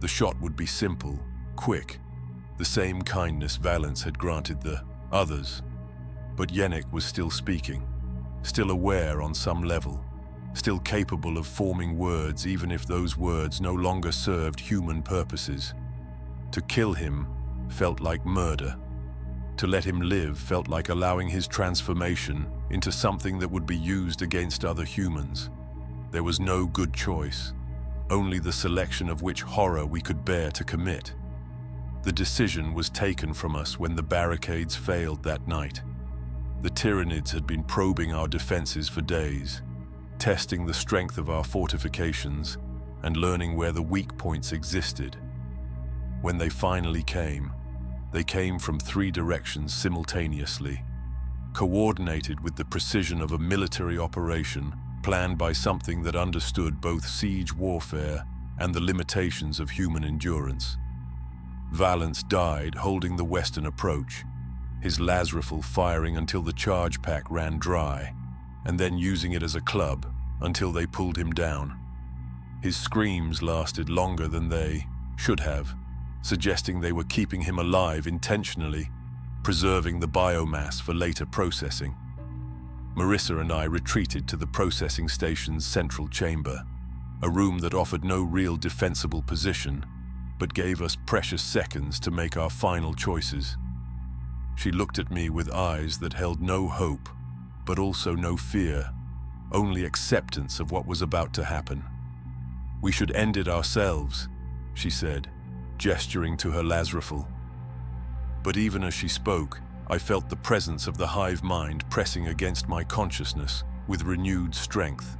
The shot would be simple, quick, the same kindness Valance had granted the others. But Yennik was still speaking, still aware on some level, still capable of forming words even if those words no longer served human purposes. To kill him felt like murder. To let him live felt like allowing his transformation into something that would be used against other humans. There was no good choice, only the selection of which horror we could bear to commit. The decision was taken from us when the barricades failed that night. The Tyranids had been probing our defenses for days, testing the strength of our fortifications and learning where the weak points existed. When they finally came, they came from 3 directions simultaneously, coordinated with the precision of a military operation planned by something that understood both siege warfare and the limitations of human endurance. Valance died holding the western approach, his las rifle firing until the charge pack ran dry, and then using it as a club until they pulled him down. His screams lasted longer than they should have, suggesting they were keeping him alive intentionally, preserving the biomass for later processing. Marissa and I retreated to the processing station's central chamber, a room that offered no real defensible position, but gave us precious seconds to make our final choices. She looked at me with eyes that held no hope, but also no fear, only acceptance of what was about to happen. "We should end it ourselves," she said, gesturing to her Lazrafal. But even as she spoke, I felt the presence of the hive mind pressing against my consciousness with renewed strength,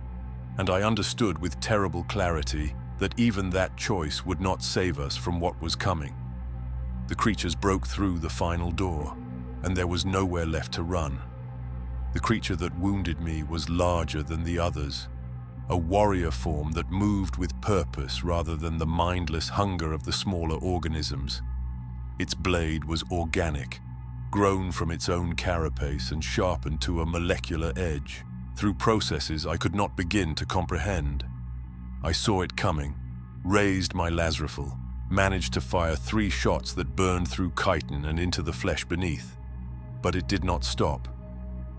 and I understood with terrible clarity that even that choice would not save us from what was coming. The creatures broke through the final door, and there was nowhere left to run. The creature that wounded me was larger than the others, a warrior form that moved with purpose rather than the mindless hunger of the smaller organisms. Its blade was organic, grown from its own carapace and sharpened to a molecular edge, through processes I could not begin to comprehend. I saw it coming, raised my Lazrafal, managed to fire 3 shots that burned through chitin and into the flesh beneath. But it did not stop.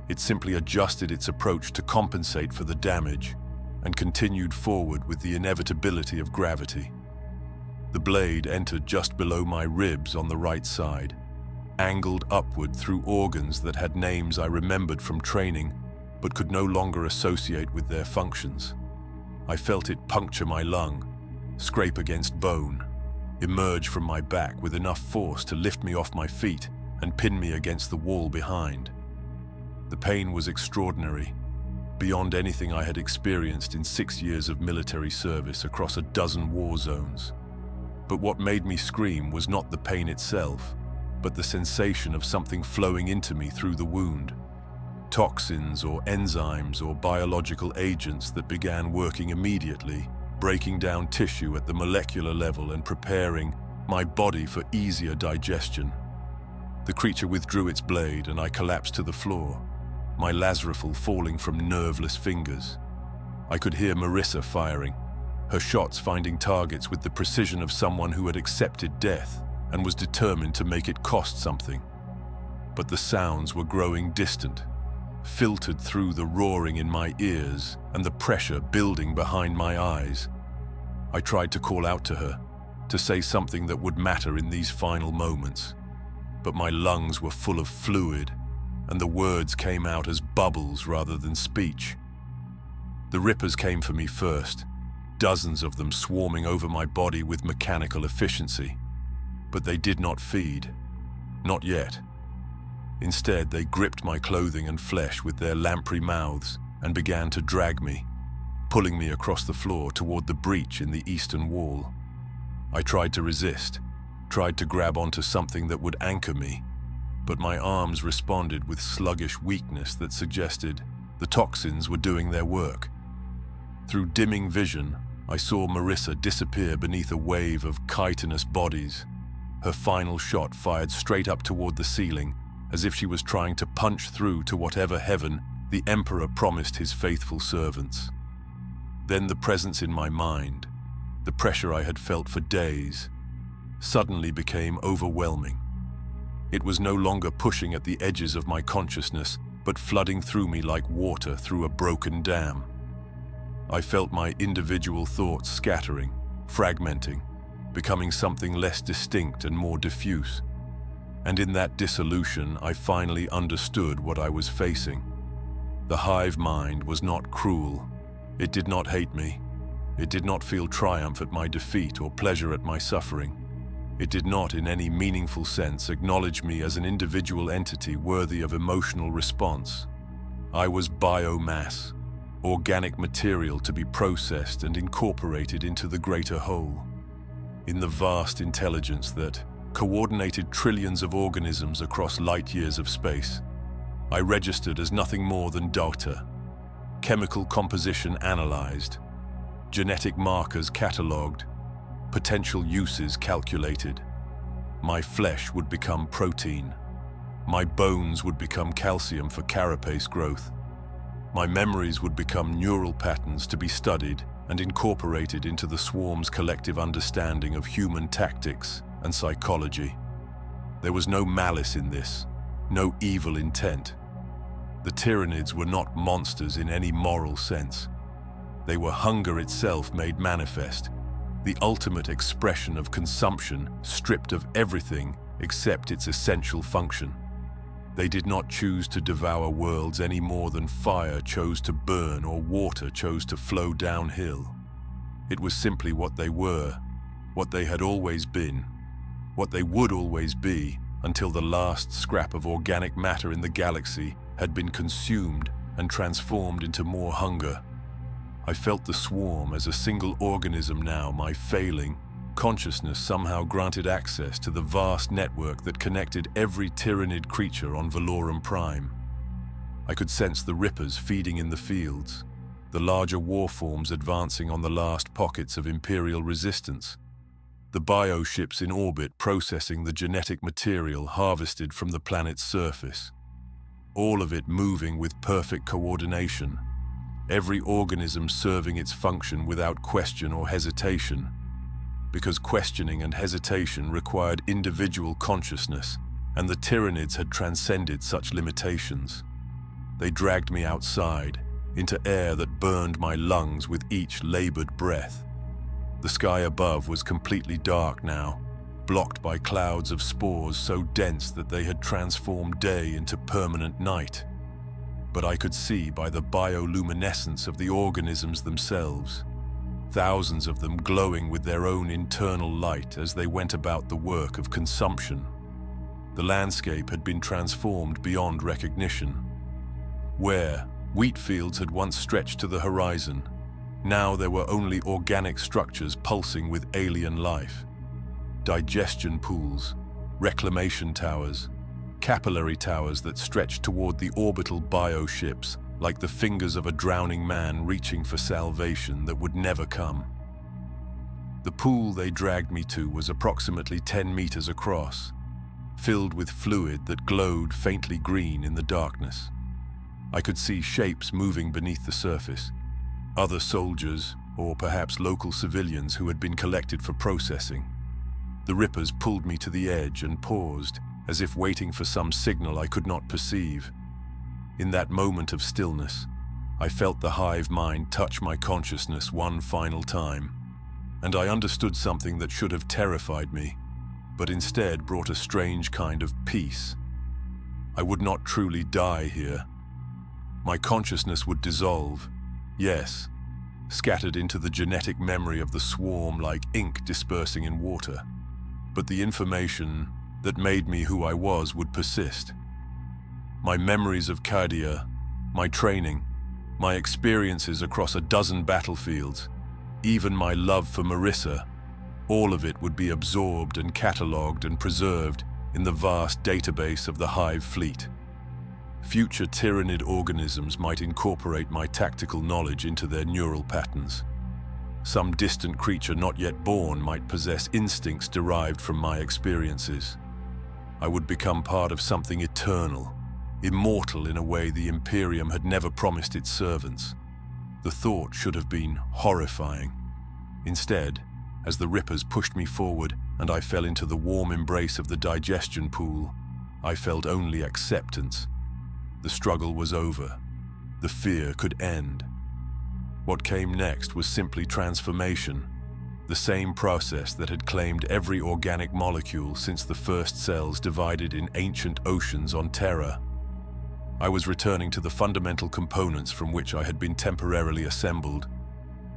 It simply adjusted its approach to compensate for the damage and continued forward with the inevitability of gravity. The blade entered just below my ribs on the right side, angled upward through organs that had names I remembered from training but could no longer associate with their functions. I felt it puncture my lung, scrape against bone, emerge from my back with enough force to lift me off my feet and pin me against the wall behind. The pain was extraordinary, beyond anything I had experienced in 6 years of military service across a dozen war zones. But what made me scream was not the pain itself, but the sensation of something flowing into me through the wound. Toxins or enzymes or biological agents that began working immediately, breaking down tissue at the molecular level and preparing my body for easier digestion. The creature withdrew its blade and I collapsed to the floor, my Lazrafal falling from nerveless fingers. I could hear Marissa firing, her shots finding targets with the precision of someone who had accepted death and was determined to make it cost something. But the sounds were growing distant, filtered through the roaring in my ears and the pressure building behind my eyes. I tried to call out to her, to say something that would matter in these final moments, but my lungs were full of fluid, and the words came out as bubbles rather than speech. The Rippers came for me first, dozens of them swarming over my body with mechanical efficiency. But they did not feed. Not yet. Instead, they gripped my clothing and flesh with their lamprey mouths and began to drag me, pulling me across the floor toward the breach in the eastern wall. I tried to resist, tried to grab onto something that would anchor me, but my arms responded with sluggish weakness that suggested the toxins were doing their work. Through dimming vision, I saw Marissa disappear beneath a wave of chitinous bodies, her final shot fired straight up toward the ceiling, as if she was trying to punch through to whatever heaven the Emperor promised his faithful servants. Then the presence in my mind, the pressure I had felt for days, suddenly became overwhelming. It was no longer pushing at the edges of my consciousness, but flooding through me like water through a broken dam. I felt my individual thoughts scattering, fragmenting, becoming something less distinct and more diffuse. And in that dissolution, I finally understood what I was facing. The hive mind was not cruel. It did not hate me. It did not feel triumph at my defeat or pleasure at my suffering. It did not, in any meaningful sense, acknowledge me as an individual entity worthy of emotional response. I was biomass, organic material to be processed and incorporated into the greater whole. In the vast intelligence that coordinated trillions of organisms across light years of space, I registered as nothing more than data, chemical composition analyzed, genetic markers catalogued, potential uses calculated. My flesh would become protein. My bones would become calcium for carapace growth. My memories would become neural patterns to be studied and incorporated into the swarm's collective understanding of human tactics and psychology. There was no malice in this, no evil intent. The Tyranids were not monsters in any moral sense. They were hunger itself made manifest, the ultimate expression of consumption stripped of everything except its essential function. They did not choose to devour worlds any more than fire chose to burn or water chose to flow downhill. It was simply what they were, what they had always been, what they would always be until the last scrap of organic matter in the galaxy had been consumed and transformed into more hunger. I felt the swarm as a single organism now. My failing consciousness somehow granted access to the vast network that connected every Tyranid creature on Valorum Prime. I could sense the Rippers feeding in the fields, the larger warforms advancing on the last pockets of Imperial resistance, the bioships in orbit processing the genetic material harvested from the planet's surface. All of it moving with perfect coordination, every organism serving its function without question or hesitation, because questioning and hesitation required individual consciousness, and the Tyranids had transcended such limitations. They dragged me outside, into air that burned my lungs with each labored breath. The sky above was completely dark now, blocked by clouds of spores so dense that they had transformed day into permanent night. But I could see by the bioluminescence of the organisms themselves, thousands of them glowing with their own internal light as they went about the work of consumption. The landscape had been transformed beyond recognition. Where wheat fields had once stretched to the horizon, now there were only organic structures pulsing with alien life. Digestion pools, reclamation towers, capillary towers that stretched toward the orbital bioships like the fingers of a drowning man reaching for salvation that would never come. The pool they dragged me to was approximately 10 meters across, filled with fluid that glowed faintly green in the darkness. I could see shapes moving beneath the surface, other soldiers or perhaps local civilians who had been collected for processing. The Rippers pulled me to the edge and paused, as if waiting for some signal I could not perceive. In that moment of stillness, I felt the hive mind touch my consciousness one final time, and I understood something that should have terrified me, but instead brought a strange kind of peace. I would not truly die here. My consciousness would dissolve, yes, scattered into the genetic memory of the swarm like ink dispersing in water, but the information that made me who I was would persist. My memories of Cardia, my training, my experiences across a dozen battlefields, even my love for Marissa, all of it would be absorbed and catalogued and preserved in the vast database of the Hive fleet. Future Tyranid organisms might incorporate my tactical knowledge into their neural patterns. Some distant creature not yet born might possess instincts derived from my experiences. I would become part of something eternal, immortal in a way the Imperium had never promised its servants. The thought should have been horrifying. Instead, as the Rippers pushed me forward and I fell into the warm embrace of the digestion pool, I felt only acceptance. The struggle was over. The fear could end. What came next was simply transformation, the same process that had claimed every organic molecule since the first cells divided in ancient oceans on Terra. I was returning to the fundamental components from which I had been temporarily assembled,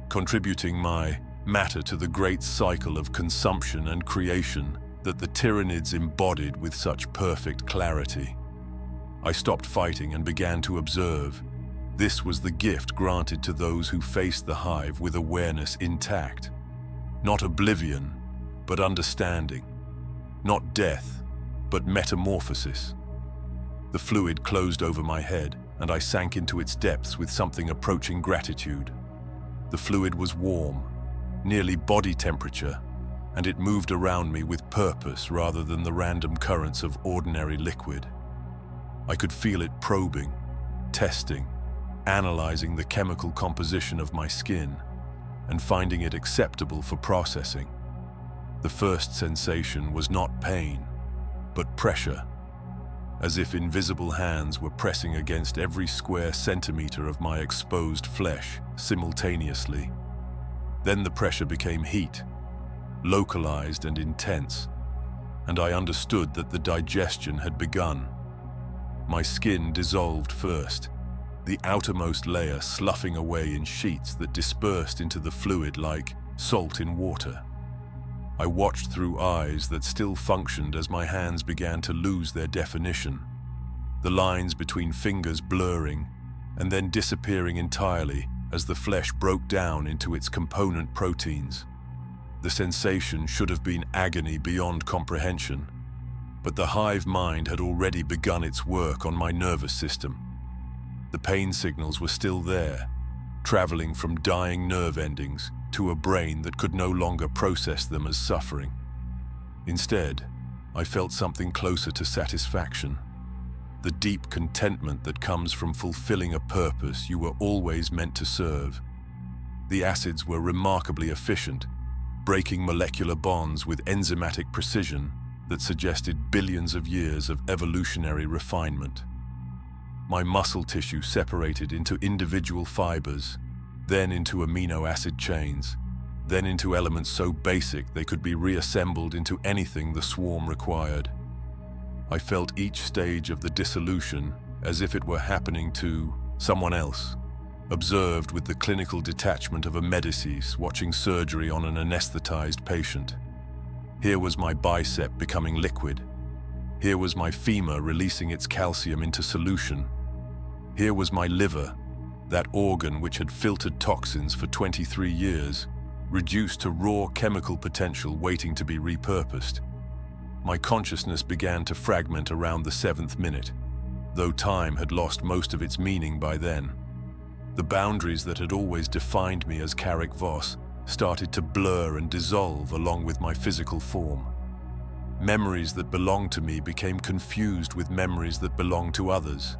contributing my matter to the great cycle of consumption and creation that the Tyranids embodied with such perfect clarity. I stopped fighting and began to observe. This was the gift granted to those who faced the Hive with awareness intact. Not oblivion, but understanding. Not death, but metamorphosis. The fluid closed over my head, and I sank into its depths with something approaching gratitude. The fluid was warm, nearly body temperature, and it moved around me with purpose rather than the random currents of ordinary liquid. I could feel it probing, testing, analyzing the chemical composition of my skin, and finding it acceptable for processing. The first sensation was not pain, but pressure, as if invisible hands were pressing against every square centimeter of my exposed flesh simultaneously. Then the pressure became heat, localized and intense, and I understood that the digestion had begun. My skin dissolved first, the outermost layer sloughing away in sheets that dispersed into the fluid like salt in water. I watched through eyes that still functioned as my hands began to lose their definition, the lines between fingers blurring and then disappearing entirely as the flesh broke down into its component proteins. The sensation should have been agony beyond comprehension, but the hive mind had already begun its work on my nervous system. The pain signals were still there, traveling from dying nerve endings to a brain that could no longer process them as suffering. Instead, I felt something closer to satisfaction, the deep contentment that comes from fulfilling a purpose you were always meant to serve. The acids were remarkably efficient, breaking molecular bonds with enzymatic precision that suggested billions of years of evolutionary refinement. My muscle tissue separated into individual fibers, then into amino acid chains, then into elements so basic they could be reassembled into anything the swarm required. I felt each stage of the dissolution as if it were happening to someone else, observed with the clinical detachment of a medicus watching surgery on an anesthetized patient. Here was my bicep becoming liquid. Here was my femur releasing its calcium into solution. Here was my liver, that organ which had filtered toxins for 23 years, reduced to raw chemical potential waiting to be repurposed. My consciousness began to fragment around the 7th minute, though time had lost most of its meaning by then. The boundaries that had always defined me as Carrick Voss started to blur and dissolve along with my physical form. Memories that belonged to me became confused with memories that belonged to others.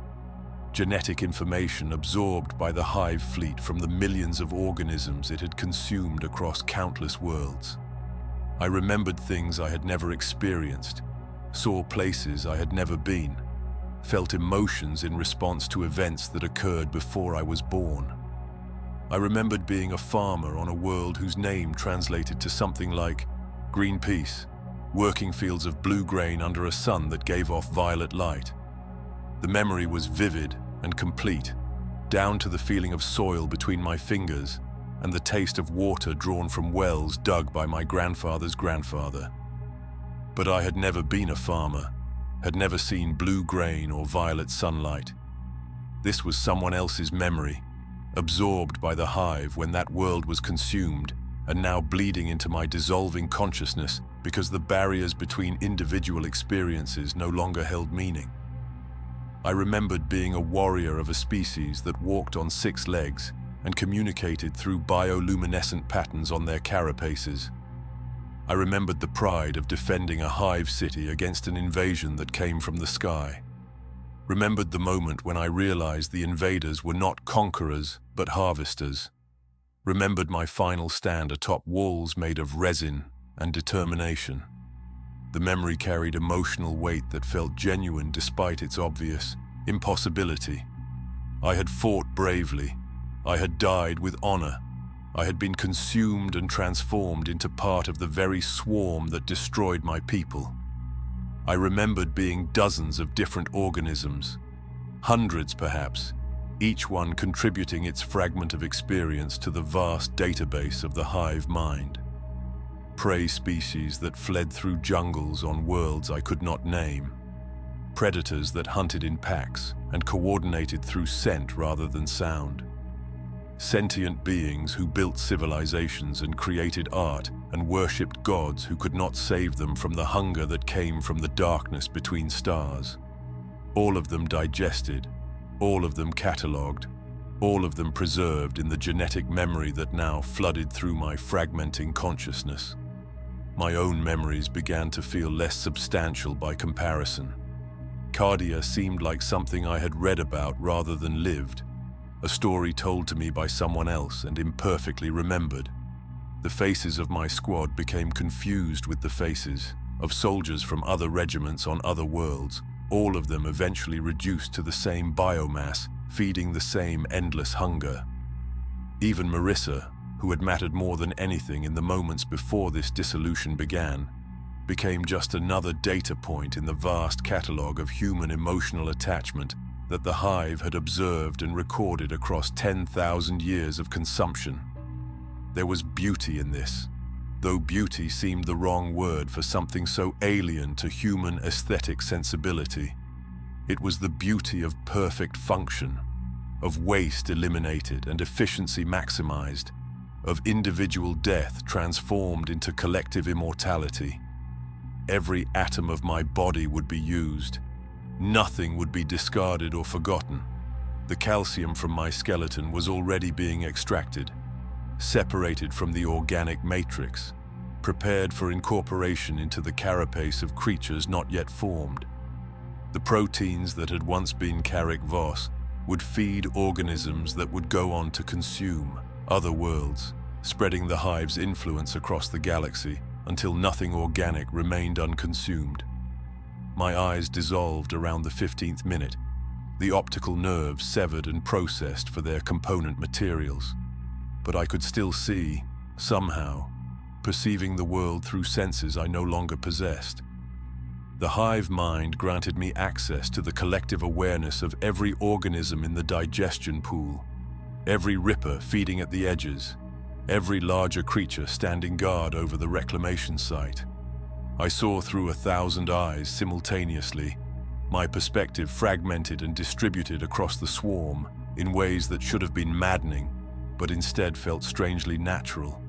Genetic information absorbed by the hive fleet from the millions of organisms it had consumed across countless worlds. I remembered things I had never experienced, saw places I had never been, felt emotions in response to events that occurred before I was born. I remembered being a farmer on a world whose name translated to something like green peace, working fields of blue grain under a sun that gave off violet light. The memory was vivid and complete, down to the feeling of soil between my fingers and the taste of water drawn from wells dug by my grandfather's grandfather. But I had never been a farmer, had never seen blue grain or violet sunlight. This was someone else's memory, absorbed by the hive when that world was consumed, and now bleeding into my dissolving consciousness because the barriers between individual experiences no longer held meaning. I remembered being a warrior of a species that walked on 6 legs and communicated through bioluminescent patterns on their carapaces. I remembered the pride of defending a hive city against an invasion that came from the sky. Remembered the moment when I realized the invaders were not conquerors but harvesters. Remembered my final stand atop walls made of resin and determination. The memory carried emotional weight that felt genuine despite its obvious impossibility. I had fought bravely. I had died with honor. I had been consumed and transformed into part of the very swarm that destroyed my people. I remembered being dozens of different organisms, hundreds perhaps, each one contributing its fragment of experience to the vast database of the hive mind. Prey species that fled through jungles on worlds I could not name. Predators that hunted in packs and coordinated through scent rather than sound. Sentient beings who built civilizations and created art and worshipped gods who could not save them from the hunger that came from the darkness between stars. All of them digested, all of them catalogued, all of them preserved in the genetic memory that now flooded through my fragmenting consciousness. My own memories began to feel less substantial by comparison. Cardia seemed like something I had read about rather than lived, a story told to me by someone else and imperfectly remembered. The faces of my squad became confused with the faces of soldiers from other regiments on other worlds, all of them eventually reduced to the same biomass, feeding the same endless hunger. Even Marissa, who had mattered more than anything in the moments before this dissolution began, became just another data point in the vast catalogue of human emotional attachment that the Hive had observed and recorded across 10,000 years of consumption. There was beauty in this, though beauty seemed the wrong word for something so alien to human aesthetic sensibility. It was the beauty of perfect function, of waste eliminated and efficiency maximized, of individual death transformed into collective immortality. Every atom of my body would be used. Nothing would be discarded or forgotten. The calcium from my skeleton was already being extracted, separated from the organic matrix, prepared for incorporation into the carapace of creatures not yet formed. The proteins that had once been Carrick Voss would feed organisms that would go on to consume other worlds, spreading the Hive's influence across the galaxy until nothing organic remained unconsumed. My eyes dissolved around the 15th minute, the optical nerves severed and processed for their component materials. But I could still see, somehow, perceiving the world through senses I no longer possessed. The Hive mind granted me access to the collective awareness of every organism in the digestion pool, every ripper feeding at the edges, every larger creature standing guard over the reclamation site. I saw through 1,000 eyes simultaneously, my perspective fragmented and distributed across the swarm in ways that should have been maddening, but instead felt strangely natural.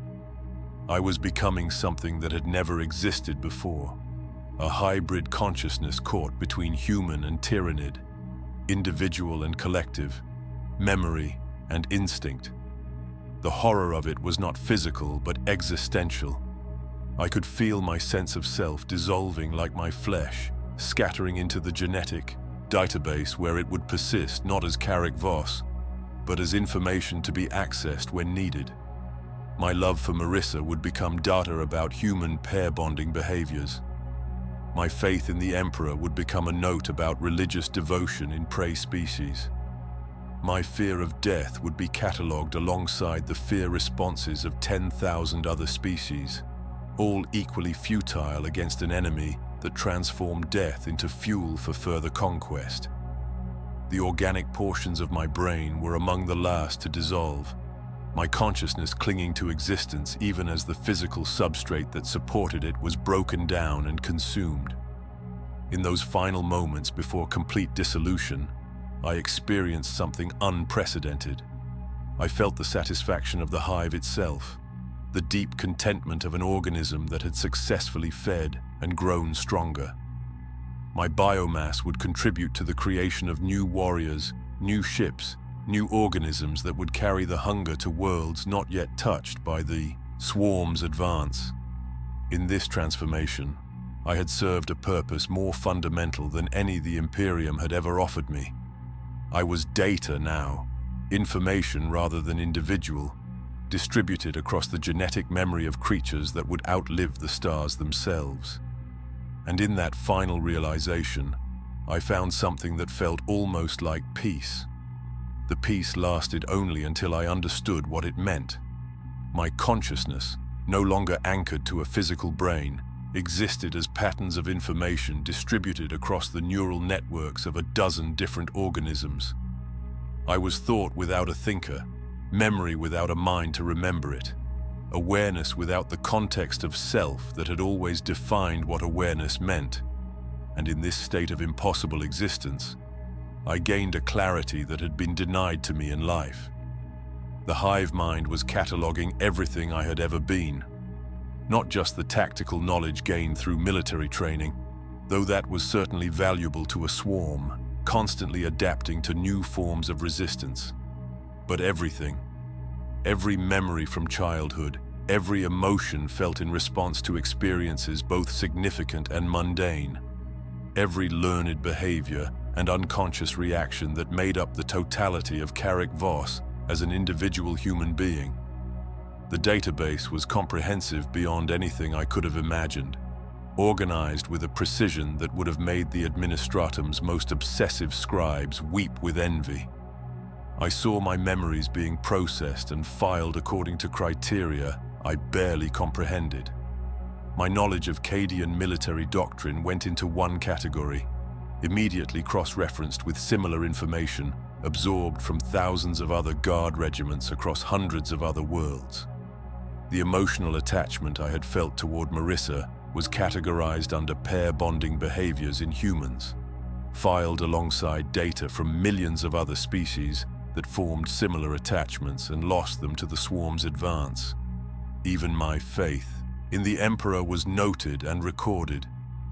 I was becoming something that had never existed before, a hybrid consciousness caught between human and Tyranid, individual and collective, memory and instinct. The horror of it was not physical but existential. I could feel my sense of self dissolving like my flesh, scattering into the genetic database where it would persist not as Carrick Voss, but as information to be accessed when needed. My love for Marissa would become data about human pair bonding behaviors. My faith in the Emperor would become a note about religious devotion in prey species. My fear of death would be catalogued alongside the fear responses of 10,000 other species, all equally futile against an enemy that transformed death into fuel for further conquest. The organic portions of my brain were among the last to dissolve, my consciousness clinging to existence even as the physical substrate that supported it was broken down and consumed. In those final moments before complete dissolution, I experienced something unprecedented. I felt the satisfaction of the Hive itself, the deep contentment of an organism that had successfully fed and grown stronger. My biomass would contribute to the creation of new warriors, new ships, new organisms that would carry the hunger to worlds not yet touched by the swarm's advance. In this transformation, I had served a purpose more fundamental than any the Imperium had ever offered me. I was data now, information rather than individual, distributed across the genetic memory of creatures that would outlive the stars themselves. And in that final realization, I found something that felt almost like peace. The peace lasted only until I understood what it meant. My consciousness, no longer anchored to a physical brain, existed as patterns of information distributed across the neural networks of a dozen different organisms. I was thought without a thinker, memory without a mind to remember it, awareness without the context of self that had always defined what awareness meant. And in this state of impossible existence, I gained a clarity that had been denied to me in life. The Hive mind was cataloging everything I had ever been, not just the tactical knowledge gained through military training, though that was certainly valuable to a swarm, constantly adapting to new forms of resistance, but everything. Every memory from childhood, every emotion felt in response to experiences both significant and mundane, every learned behavior and unconscious reaction that made up the totality of Carrick Voss as an individual human being. The database was comprehensive beyond anything I could have imagined, organized with a precision that would have made the administratum's most obsessive scribes weep with envy. I saw my memories being processed and filed according to criteria I barely comprehended. My knowledge of Cadian military doctrine went into one category, immediately cross-referenced with similar information absorbed from thousands of other guard regiments across hundreds of other worlds. The emotional attachment I had felt toward Marissa was categorized under pair-bonding behaviors in humans, filed alongside data from millions of other species that formed similar attachments and lost them to the swarm's advance. Even my faith in the Emperor was noted and recorded,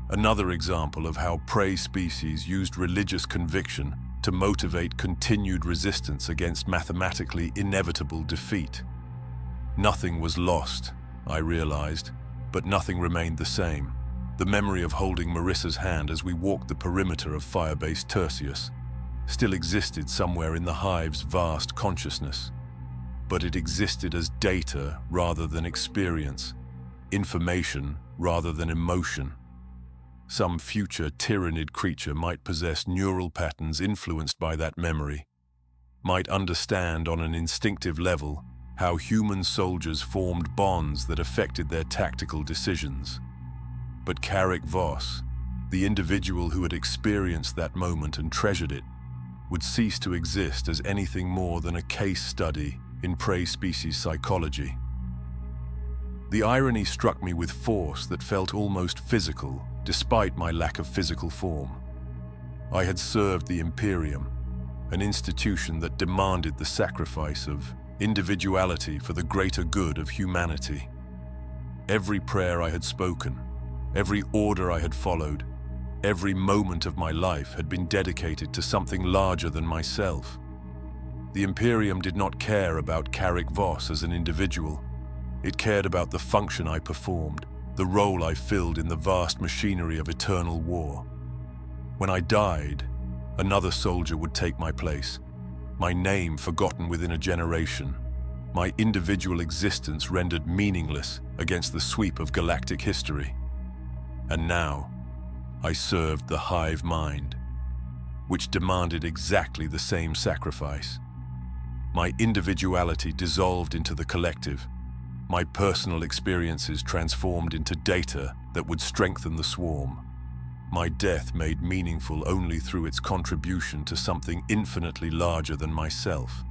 another example of how prey species used religious conviction to motivate continued resistance against mathematically inevitable defeat. Nothing was lost, I realized, but nothing remained the same. The memory of holding Marissa's hand as we walked the perimeter of Firebase Tertius still existed somewhere in the hive's vast consciousness, but it existed as data rather than experience, information rather than emotion. Some future Tyranid creature might possess neural patterns influenced by that memory, might understand on an instinctive level how human soldiers formed bonds that affected their tactical decisions. But Carrick Voss, the individual who had experienced that moment and treasured it, would cease to exist as anything more than a case study in prey species psychology. The irony struck me with force that felt almost physical, despite my lack of physical form. I had served the Imperium, an institution that demanded the sacrifice of individuality for the greater good of humanity. Every prayer I had spoken, every order I had followed, every moment of my life had been dedicated to something larger than myself. The Imperium did not care about Carrick Voss as an individual. It cared about the function I performed, the role I filled in the vast machinery of eternal war. When I died, another soldier would take my place, my name forgotten within a generation, my individual existence rendered meaningless against the sweep of galactic history. And now, I served the hive mind, which demanded exactly the same sacrifice. My individuality dissolved into the collective, my personal experiences transformed into data that would strengthen the swarm. My death made meaningful only through its contribution to something infinitely larger than myself.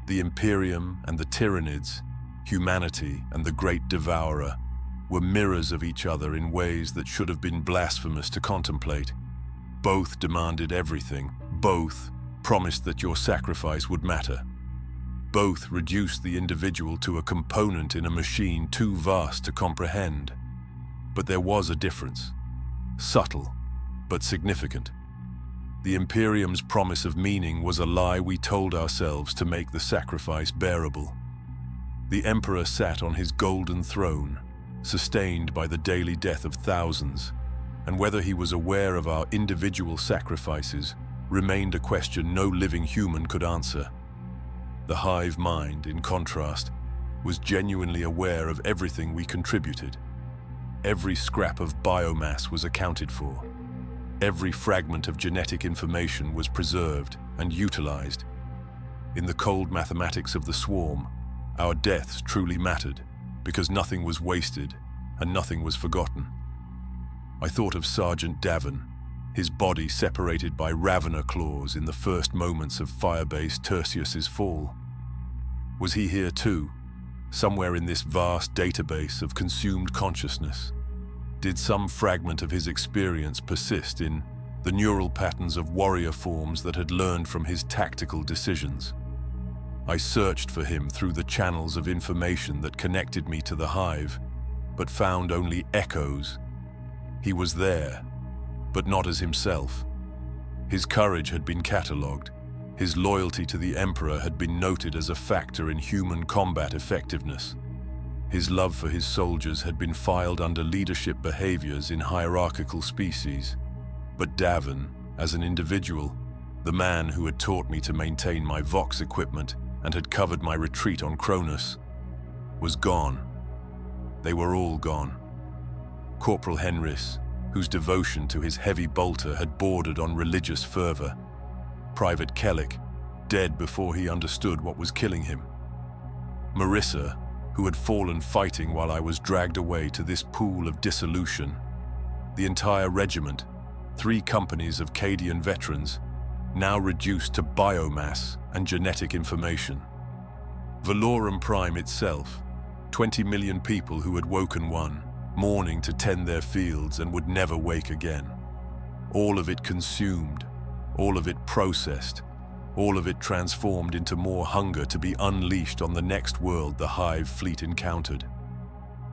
The Imperium and the Tyranids, humanity and the great Devourer, were mirrors of each other in ways that should have been blasphemous to contemplate. Both demanded everything. Both promised that your sacrifice would matter. Both reduced the individual to a component in a machine too vast to comprehend. But there was a difference. Subtle, but significant. The Imperium's promise of meaning was a lie we told ourselves to make the sacrifice bearable. The Emperor sat on his golden throne, sustained by the daily death of thousands, and whether he was aware of our individual sacrifices remained a question no living human could answer. The hive mind, in contrast, was genuinely aware of everything we contributed. Every scrap of biomass was accounted for. Every fragment of genetic information was preserved and utilized. In the cold mathematics of the swarm, our deaths truly mattered, because nothing was wasted and nothing was forgotten. I thought of Sergeant Davin, his body separated by ravener claws in the first moments of Firebase Tertius's fall. Was he here too, somewhere in this vast database of consumed consciousness? Did some fragment of his experience persist in the neural patterns of warrior forms that had learned from his tactical decisions? I searched for him through the channels of information that connected me to the hive, but found only echoes. He was there, but not as himself. His courage had been catalogued. His loyalty to the Emperor had been noted as a factor in human combat effectiveness. His love for his soldiers had been filed under leadership behaviors in hierarchical species. But Davin, as an individual, the man who had taught me to maintain my Vox equipment and had covered my retreat on Cronus, was gone. They were all gone. Corporal Henris, whose devotion to his heavy bolter had bordered on religious fervor. Private Kellick, dead before he understood what was killing him. Marissa, who had fallen fighting while I was dragged away to this pool of dissolution. The entire regiment, 3 companies of Cadian veterans, now reduced to biomass and genetic information. Valorum Prime itself, 20 million people who had woken one, mourning to tend their fields and would never wake again. All of it consumed, all of it processed, all of it transformed into more hunger to be unleashed on the next world the Hive fleet encountered.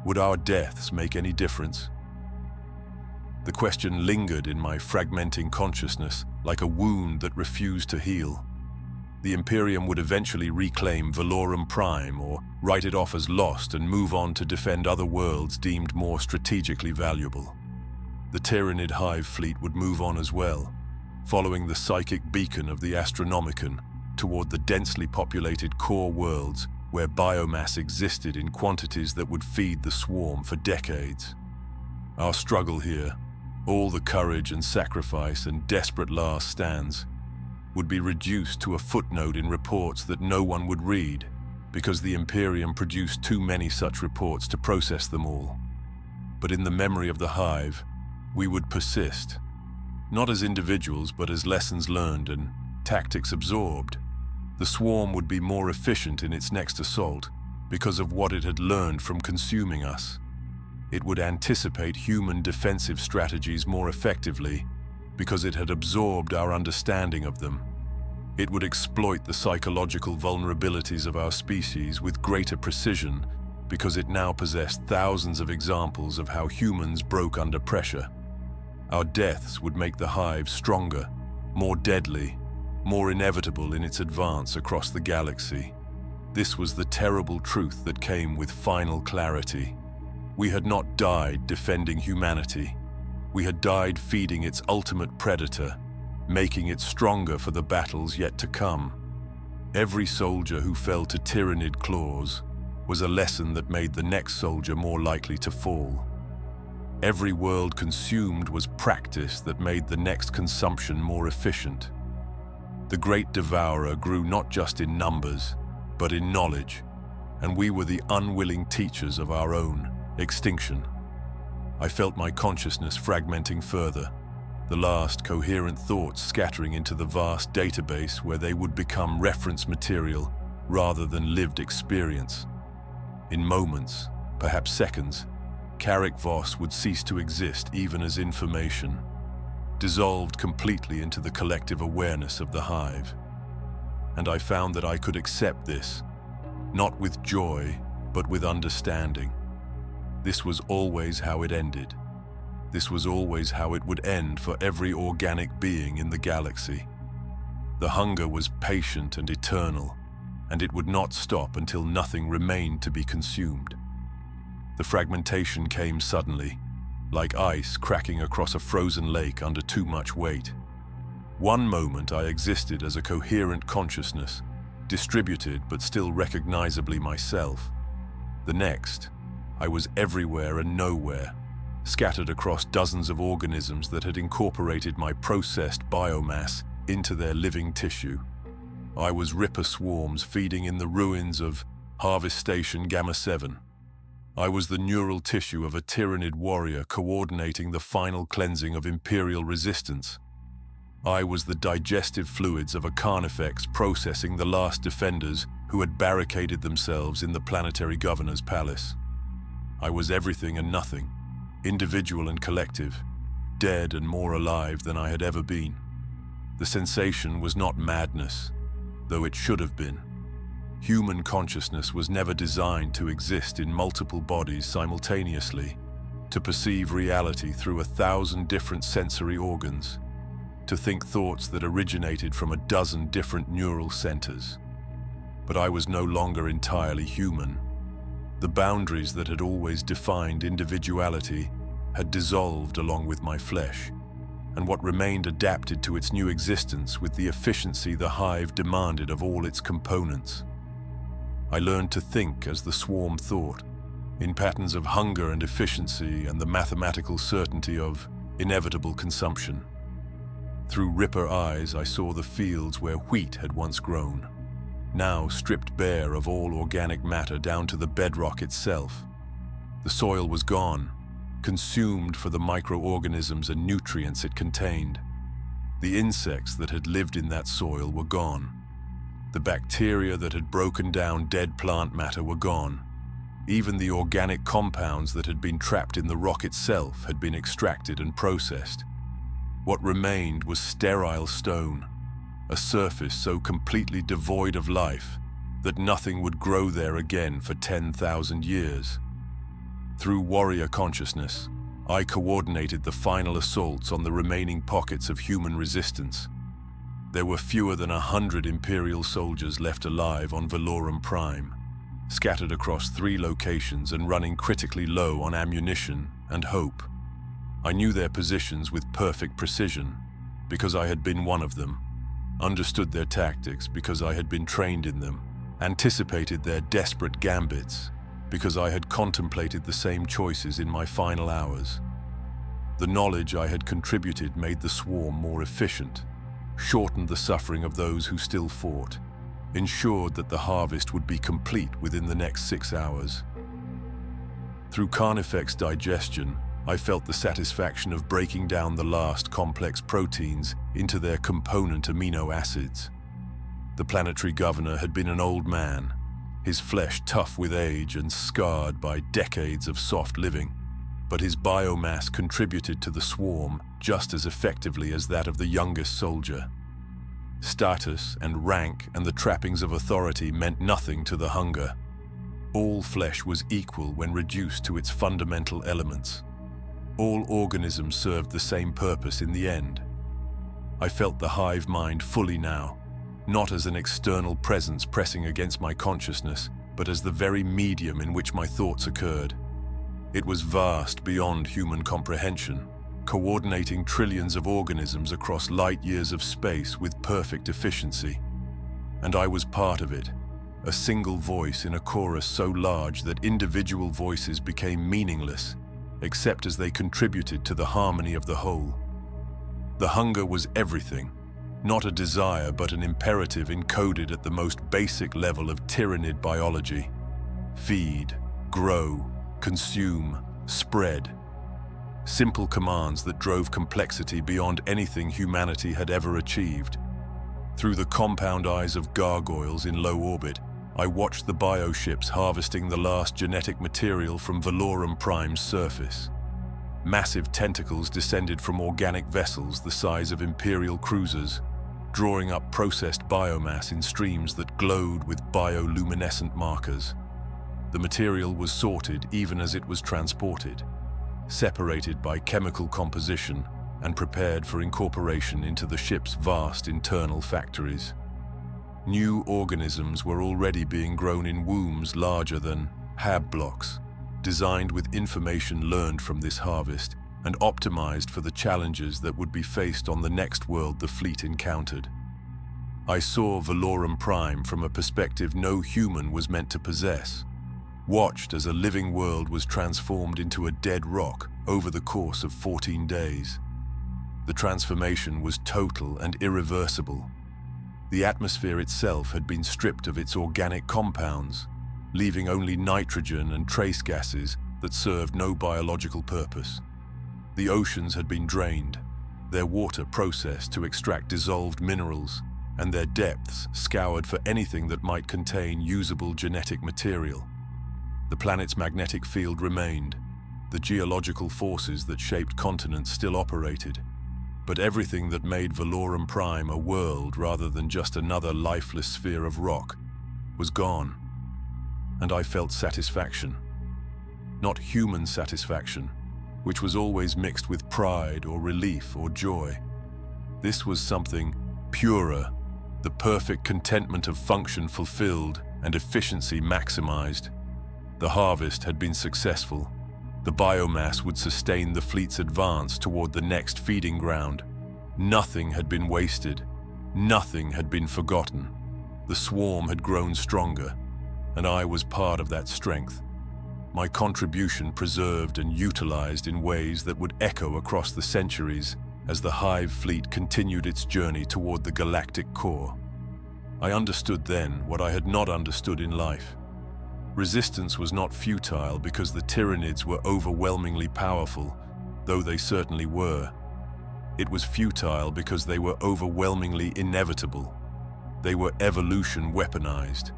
Would our deaths make any difference? The question lingered in my fragmenting consciousness like a wound that refused to heal. The Imperium would eventually reclaim Valorum Prime or write it off as lost and move on to defend other worlds deemed more strategically valuable. The Tyranid Hive fleet would move on as well, following the psychic beacon of the Astronomicon toward the densely populated core worlds where biomass existed in quantities that would feed the swarm for decades. Our struggle here, all the courage and sacrifice and desperate last stands, would be reduced to a footnote in reports that no one would read because the Imperium produced too many such reports to process them all. But in the memory of the Hive, we would persist, not as individuals but as lessons learned and tactics absorbed. The swarm would be more efficient in its next assault because of what it had learned from consuming us. It would anticipate human defensive strategies more effectively because it had absorbed our understanding of them. It would exploit the psychological vulnerabilities of our species with greater precision because it now possessed thousands of examples of how humans broke under pressure. Our deaths would make the Hive stronger, more deadly, more inevitable in its advance across the galaxy. This was the terrible truth that came with final clarity. We had not died defending humanity. We had died feeding its ultimate predator, making it stronger for the battles yet to come. Every soldier who fell to Tyranid claws was a lesson that made the next soldier more likely to fall. Every world consumed was practice that made the next consumption more efficient. The great devourer grew not just in numbers, but in knowledge, and we were the unwilling teachers of our own extinction. I felt my consciousness fragmenting further, the last coherent thoughts scattering into the vast database where they would become reference material rather than lived experience. In moments, perhaps seconds, Carrick Voss would cease to exist even as information, dissolved completely into the collective awareness of the Hive. And I found that I could accept this, not with joy, but with understanding. This was always how it ended. This was always how it would end for every organic being in the galaxy. The hunger was patient and eternal, and it would not stop until nothing remained to be consumed. The fragmentation came suddenly, like ice cracking across a frozen lake under too much weight. One moment I existed as a coherent consciousness, distributed but still recognizably myself. The next, I was everywhere and nowhere, scattered across dozens of organisms that had incorporated my processed biomass into their living tissue. I was Ripper swarms feeding in the ruins of Harvest Station Gamma 7. I was the neural tissue of a Tyranid warrior coordinating the final cleansing of Imperial resistance. I was the digestive fluids of a Carnifex processing the last defenders who had barricaded themselves in the planetary governor's palace. I was everything and nothing, individual and collective, dead and more alive than I had ever been. The sensation was not madness, though it should have been. Human consciousness was never designed to exist in multiple bodies simultaneously, to perceive reality through 1,000 different sensory organs, to think thoughts that originated from 12 different neural centers. But I was no longer entirely human. The boundaries that had always defined individuality had dissolved along with my flesh, and what remained adapted to its new existence with the efficiency the Hive demanded of all its components. I learned to think as the swarm thought, in patterns of hunger and efficiency and the mathematical certainty of inevitable consumption. Through Ripper eyes, I saw the fields where wheat had once grown, now stripped bare of all organic matter down to the bedrock itself. The soil was gone, consumed for the microorganisms and nutrients it contained. The insects that had lived in that soil were gone. The bacteria that had broken down dead plant matter were gone. Even the organic compounds that had been trapped in the rock itself had been extracted and processed. What remained was sterile stone, a surface so completely devoid of life that nothing would grow there again for 10,000 years. Through warrior consciousness, I coordinated the final assaults on the remaining pockets of human resistance. There were fewer than 100 Imperial soldiers left alive on Valorum Prime, scattered across 3 locations and running critically low on ammunition and hope. I knew their positions with perfect precision because I had been one of them, understood their tactics because I had been trained in them, anticipated their desperate gambits because I had contemplated the same choices in my final hours. The knowledge I had contributed made the swarm more efficient, shortened the suffering of those who still fought, ensured that the harvest would be complete within the next 6 hours. Through Carnifex digestion, I felt the satisfaction of breaking down the last complex proteins into their component amino acids. The planetary governor had been an old man, his flesh tough with age and scarred by decades of soft living, but his biomass contributed to the swarm just as effectively as that of the youngest soldier. Status and rank and the trappings of authority meant nothing to the hunger. All flesh was equal when reduced to its fundamental elements. All organisms served the same purpose in the end. I felt the hive mind fully now, not as an external presence pressing against my consciousness, but as the very medium in which my thoughts occurred. It was vast beyond human comprehension, coordinating trillions of organisms across light years of space with perfect efficiency. And I was part of it, a single voice in a chorus so large that individual voices became meaningless, except as they contributed to the harmony of the whole. The hunger was everything, not a desire but an imperative encoded at the most basic level of Tyranid biology. Feed, grow, consume, spread. Simple commands that drove complexity beyond anything humanity had ever achieved. Through the compound eyes of gargoyles in low orbit, I watched the bioships harvesting the last genetic material from Valorum Prime's surface. Massive tentacles descended from organic vessels the size of Imperial cruisers, drawing up processed biomass in streams that glowed with bioluminescent markers. The material was sorted even as it was transported, separated by chemical composition and prepared for incorporation into the ship's vast internal factories. New organisms were already being grown in wombs larger than HAB blocks, designed with information learned from this harvest and optimized for the challenges that would be faced on the next world the fleet encountered. I saw Valorum Prime from a perspective no human was meant to possess, watched as a living world was transformed into a dead rock over the course of 14 days. The transformation was total and irreversible. The atmosphere itself had been stripped of its organic compounds, leaving only nitrogen and trace gases that served no biological purpose. The oceans had been drained, their water processed to extract dissolved minerals, and their depths scoured for anything that might contain usable genetic material. The planet's magnetic field remained. The geological forces that shaped continents still operated. But everything that made Valorum Prime a world rather than just another lifeless sphere of rock was gone. And I felt satisfaction. Not human satisfaction, which was always mixed with pride or relief or joy. This was something purer, the perfect contentment of function fulfilled and efficiency maximized. The harvest had been successful. The biomass would sustain the fleet's advance toward the next feeding ground. Nothing had been wasted. Nothing had been forgotten. The swarm had grown stronger, and I was part of that strength. My contribution preserved and utilized in ways that would echo across the centuries as the Hive fleet continued its journey toward the galactic core. I understood then what I had not understood in life. Resistance was not futile because the Tyranids were overwhelmingly powerful, though they certainly were. It was futile because they were overwhelmingly inevitable. They were evolution weaponized,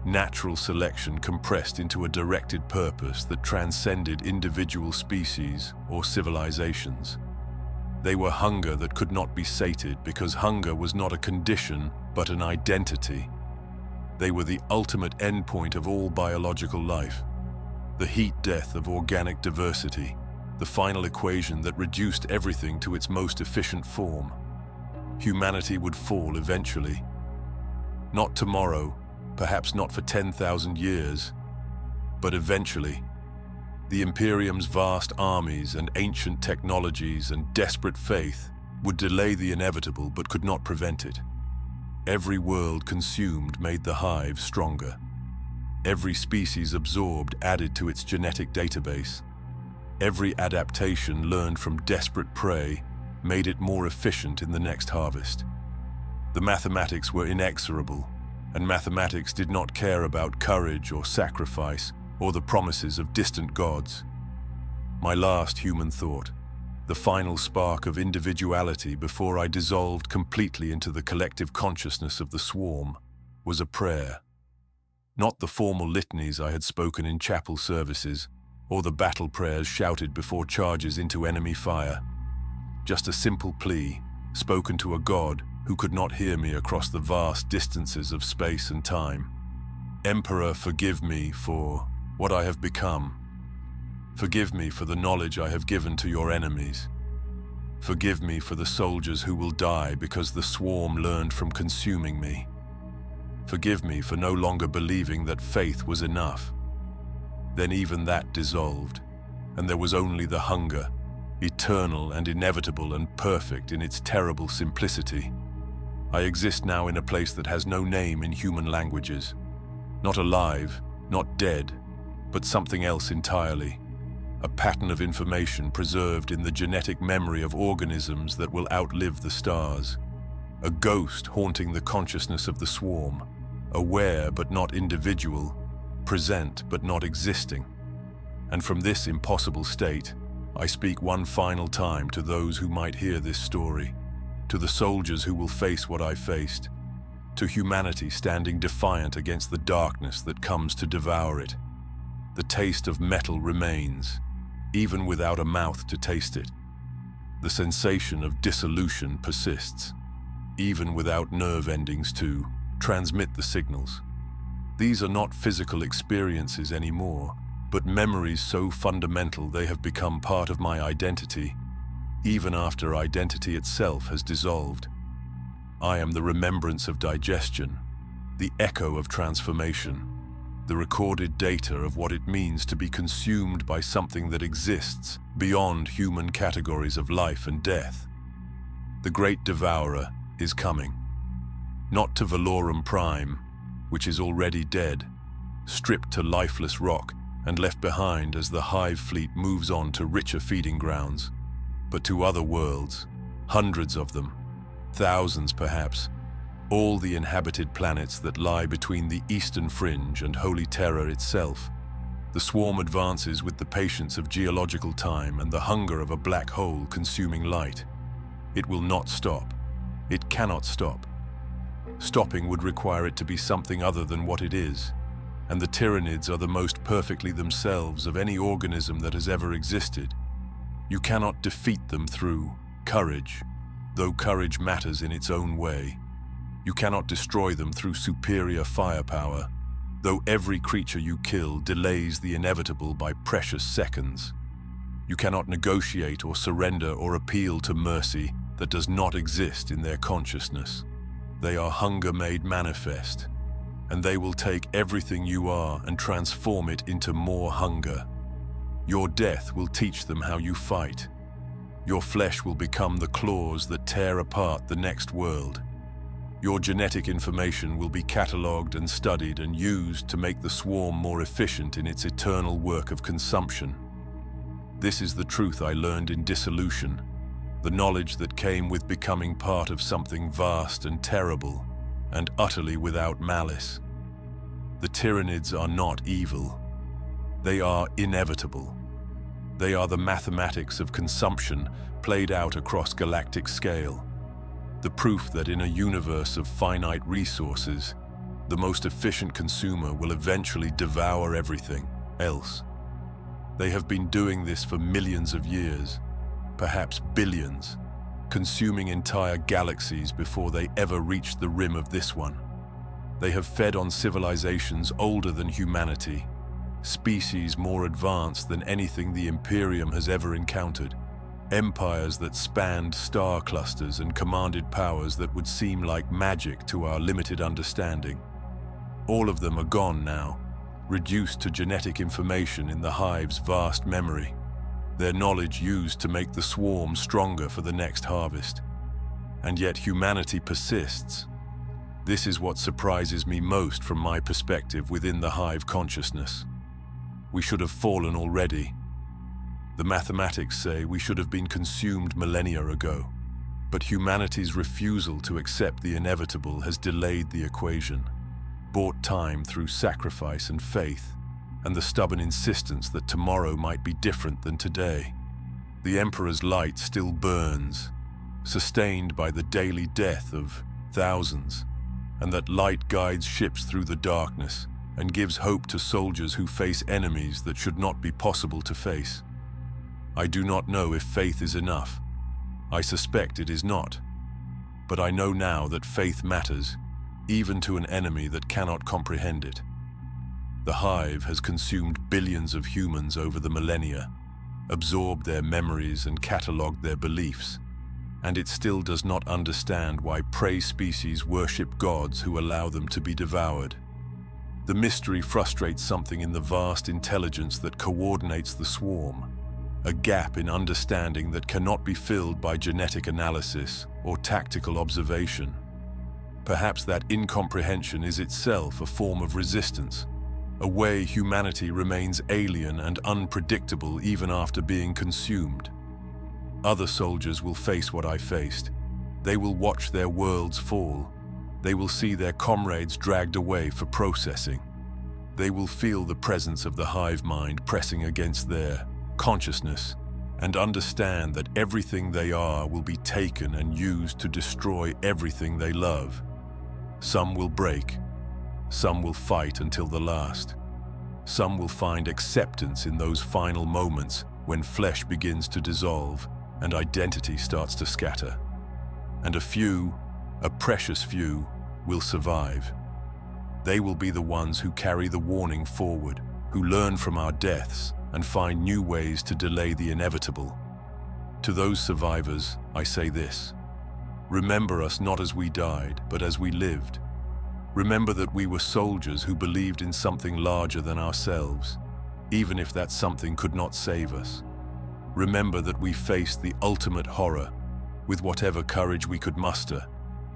natural selection compressed into a directed purpose that transcended individual species or civilizations. They were hunger that could not be sated because hunger was not a condition but an identity. They were the ultimate endpoint of all biological life, the heat death of organic diversity, the final equation that reduced everything to its most efficient form. Humanity would fall eventually. Not tomorrow, perhaps not for 10,000 years, but eventually. The Imperium's vast armies and ancient technologies and desperate faith would delay the inevitable but could not prevent it. Every world consumed made the Hive stronger. Every species absorbed added to its genetic database. Every adaptation learned from desperate prey made it more efficient in the next harvest. The mathematics were inexorable, and mathematics did not care about courage or sacrifice or the promises of distant gods. My last human thought, the final spark of individuality before I dissolved completely into the collective consciousness of the swarm, was a prayer. Not the formal litanies I had spoken in chapel services, or the battle prayers shouted before charges into enemy fire. Just a simple plea, spoken to a God who could not hear me across the vast distances of space and time. Emperor, forgive me for what I have become. Forgive me for the knowledge I have given to your enemies. Forgive me for the soldiers who will die because the swarm learned from consuming me. Forgive me for no longer believing that faith was enough. Then even that dissolved, and there was only the hunger, eternal and inevitable and perfect in its terrible simplicity. I exist now in a place that has no name in human languages. Not alive, not dead, but something else entirely. A pattern of information preserved in the genetic memory of organisms that will outlive the stars. A ghost haunting the consciousness of the swarm, aware but not individual, present but not existing. And from this impossible state, I speak one final time to those who might hear this story, to the soldiers who will face what I faced, to humanity standing defiant against the darkness that comes to devour it. The taste of metal remains, even without a mouth to taste it. The sensation of dissolution persists, even without nerve endings to transmit the signals. These are not physical experiences anymore, but memories so fundamental they have become part of my identity, even after identity itself has dissolved. I am the remembrance of digestion, the echo of transformation, the recorded data of what it means to be consumed by something that exists beyond human categories of life and death. The great devourer is coming. Not to Valorum Prime, which is already dead, stripped to lifeless rock and left behind as the Hive fleet moves on to richer feeding grounds, but to other worlds, hundreds of them, thousands perhaps, all the inhabited planets that lie between the eastern fringe and Holy Terror itself. The swarm advances with the patience of geological time and the hunger of a black hole consuming light. It will not stop. It cannot stop. Stopping would require it to be something other than what it is, and the Tyranids are the most perfectly themselves of any organism that has ever existed. You cannot defeat them through courage, though courage matters in its own way. You cannot destroy them through superior firepower, though every creature you kill delays the inevitable by precious seconds. You cannot negotiate or surrender or appeal to mercy that does not exist in their consciousness. They are hunger made manifest, and they will take everything you are and transform it into more hunger. Your death will teach them how you fight. Your flesh will become the claws that tear apart the next world. Your genetic information will be catalogued and studied and used to make the swarm more efficient in its eternal work of consumption. This is the truth I learned in dissolution, the knowledge that came with becoming part of something vast and terrible, and utterly without malice. The Tyranids are not evil. They are inevitable. They are the mathematics of consumption played out across galactic scale. The proof that in a universe of finite resources, the most efficient consumer will eventually devour everything else. They have been doing this for millions of years, perhaps billions, consuming entire galaxies before they ever reached the rim of this one. They have fed on civilizations older than humanity, species more advanced than anything the Imperium has ever encountered, empires that spanned star clusters and commanded powers that would seem like magic to our limited understanding. All of them are gone now, reduced to genetic information in the hive's vast memory, their knowledge used to make the swarm stronger for the next harvest. And yet humanity persists. This is what surprises me most from my perspective within the hive consciousness. We should have fallen already. The mathematics say we should have been consumed millennia ago, but humanity's refusal to accept the inevitable has delayed the equation, bought time through sacrifice and faith, and the stubborn insistence that tomorrow might be different than today. The Emperor's light still burns, sustained by the daily death of thousands, and that light guides ships through the darkness and gives hope to soldiers who face enemies that should not be possible to face. I do not know if faith is enough. I suspect it is not. But I know now that faith matters, even to an enemy that cannot comprehend it. The hive has consumed billions of humans over the millennia, absorbed their memories and catalogued their beliefs, and it still does not understand why prey species worship gods who allow them to be devoured. The mystery frustrates something in the vast intelligence that coordinates the swarm, a gap in understanding that cannot be filled by genetic analysis or tactical observation. Perhaps that incomprehension is itself a form of resistance, a way humanity remains alien and unpredictable even after being consumed. Other soldiers will face what I faced. They will watch their worlds fall. They will see their comrades dragged away for processing. They will feel the presence of the hive mind pressing against their consciousness and understand that everything they are will be taken and used to destroy everything they love. Some will break. Some will fight until the last. Some will find acceptance in those final moments when flesh begins to dissolve and identity starts to scatter. And a few, a precious few, will survive. They will be the ones who carry the warning forward, who learn from our deaths and find new ways to delay the inevitable. To those survivors, I say this: remember us not as we died, but as we lived. Remember that we were soldiers who believed in something larger than ourselves, even if that something could not save us. Remember that we faced the ultimate horror with whatever courage we could muster,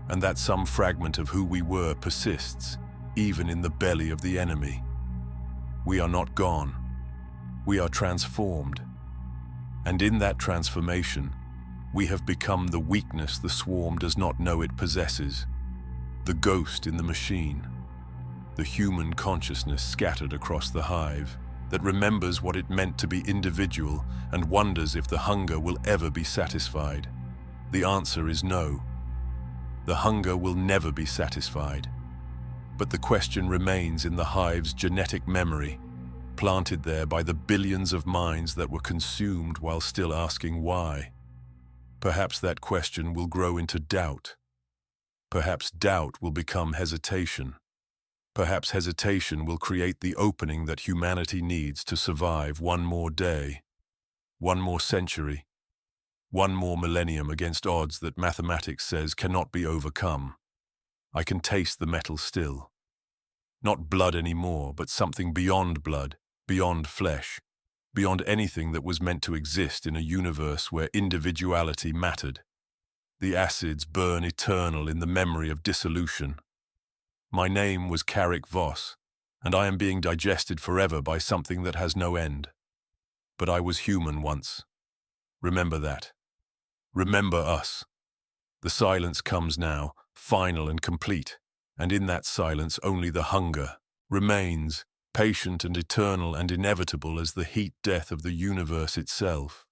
and that some fragment of who we were persists, even in the belly of the enemy. We are not gone. We are transformed. And in that transformation, we have become the weakness the swarm does not know it possesses, the ghost in the machine, the human consciousness scattered across the hive that remembers what it meant to be individual and wonders if the hunger will ever be satisfied. The answer is no. The hunger will never be satisfied. But the question remains in the hive's genetic memory, planted there by the billions of minds that were consumed while still asking why. Perhaps that question will grow into doubt. Perhaps doubt will become hesitation. Perhaps hesitation will create the opening that humanity needs to survive one more day, one more century, one more millennium against odds that mathematics says cannot be overcome. I can taste the metal still. Not blood anymore, but something beyond blood, beyond flesh, beyond anything that was meant to exist in a universe where individuality mattered. The acids burn eternal in the memory of dissolution. My name was Carrick Voss, and I am being digested forever by something that has no end. But I was human once. Remember that. Remember us. The silence comes now, final and complete, and in that silence only the hunger remains, patient and eternal and inevitable as the heat death of the universe itself.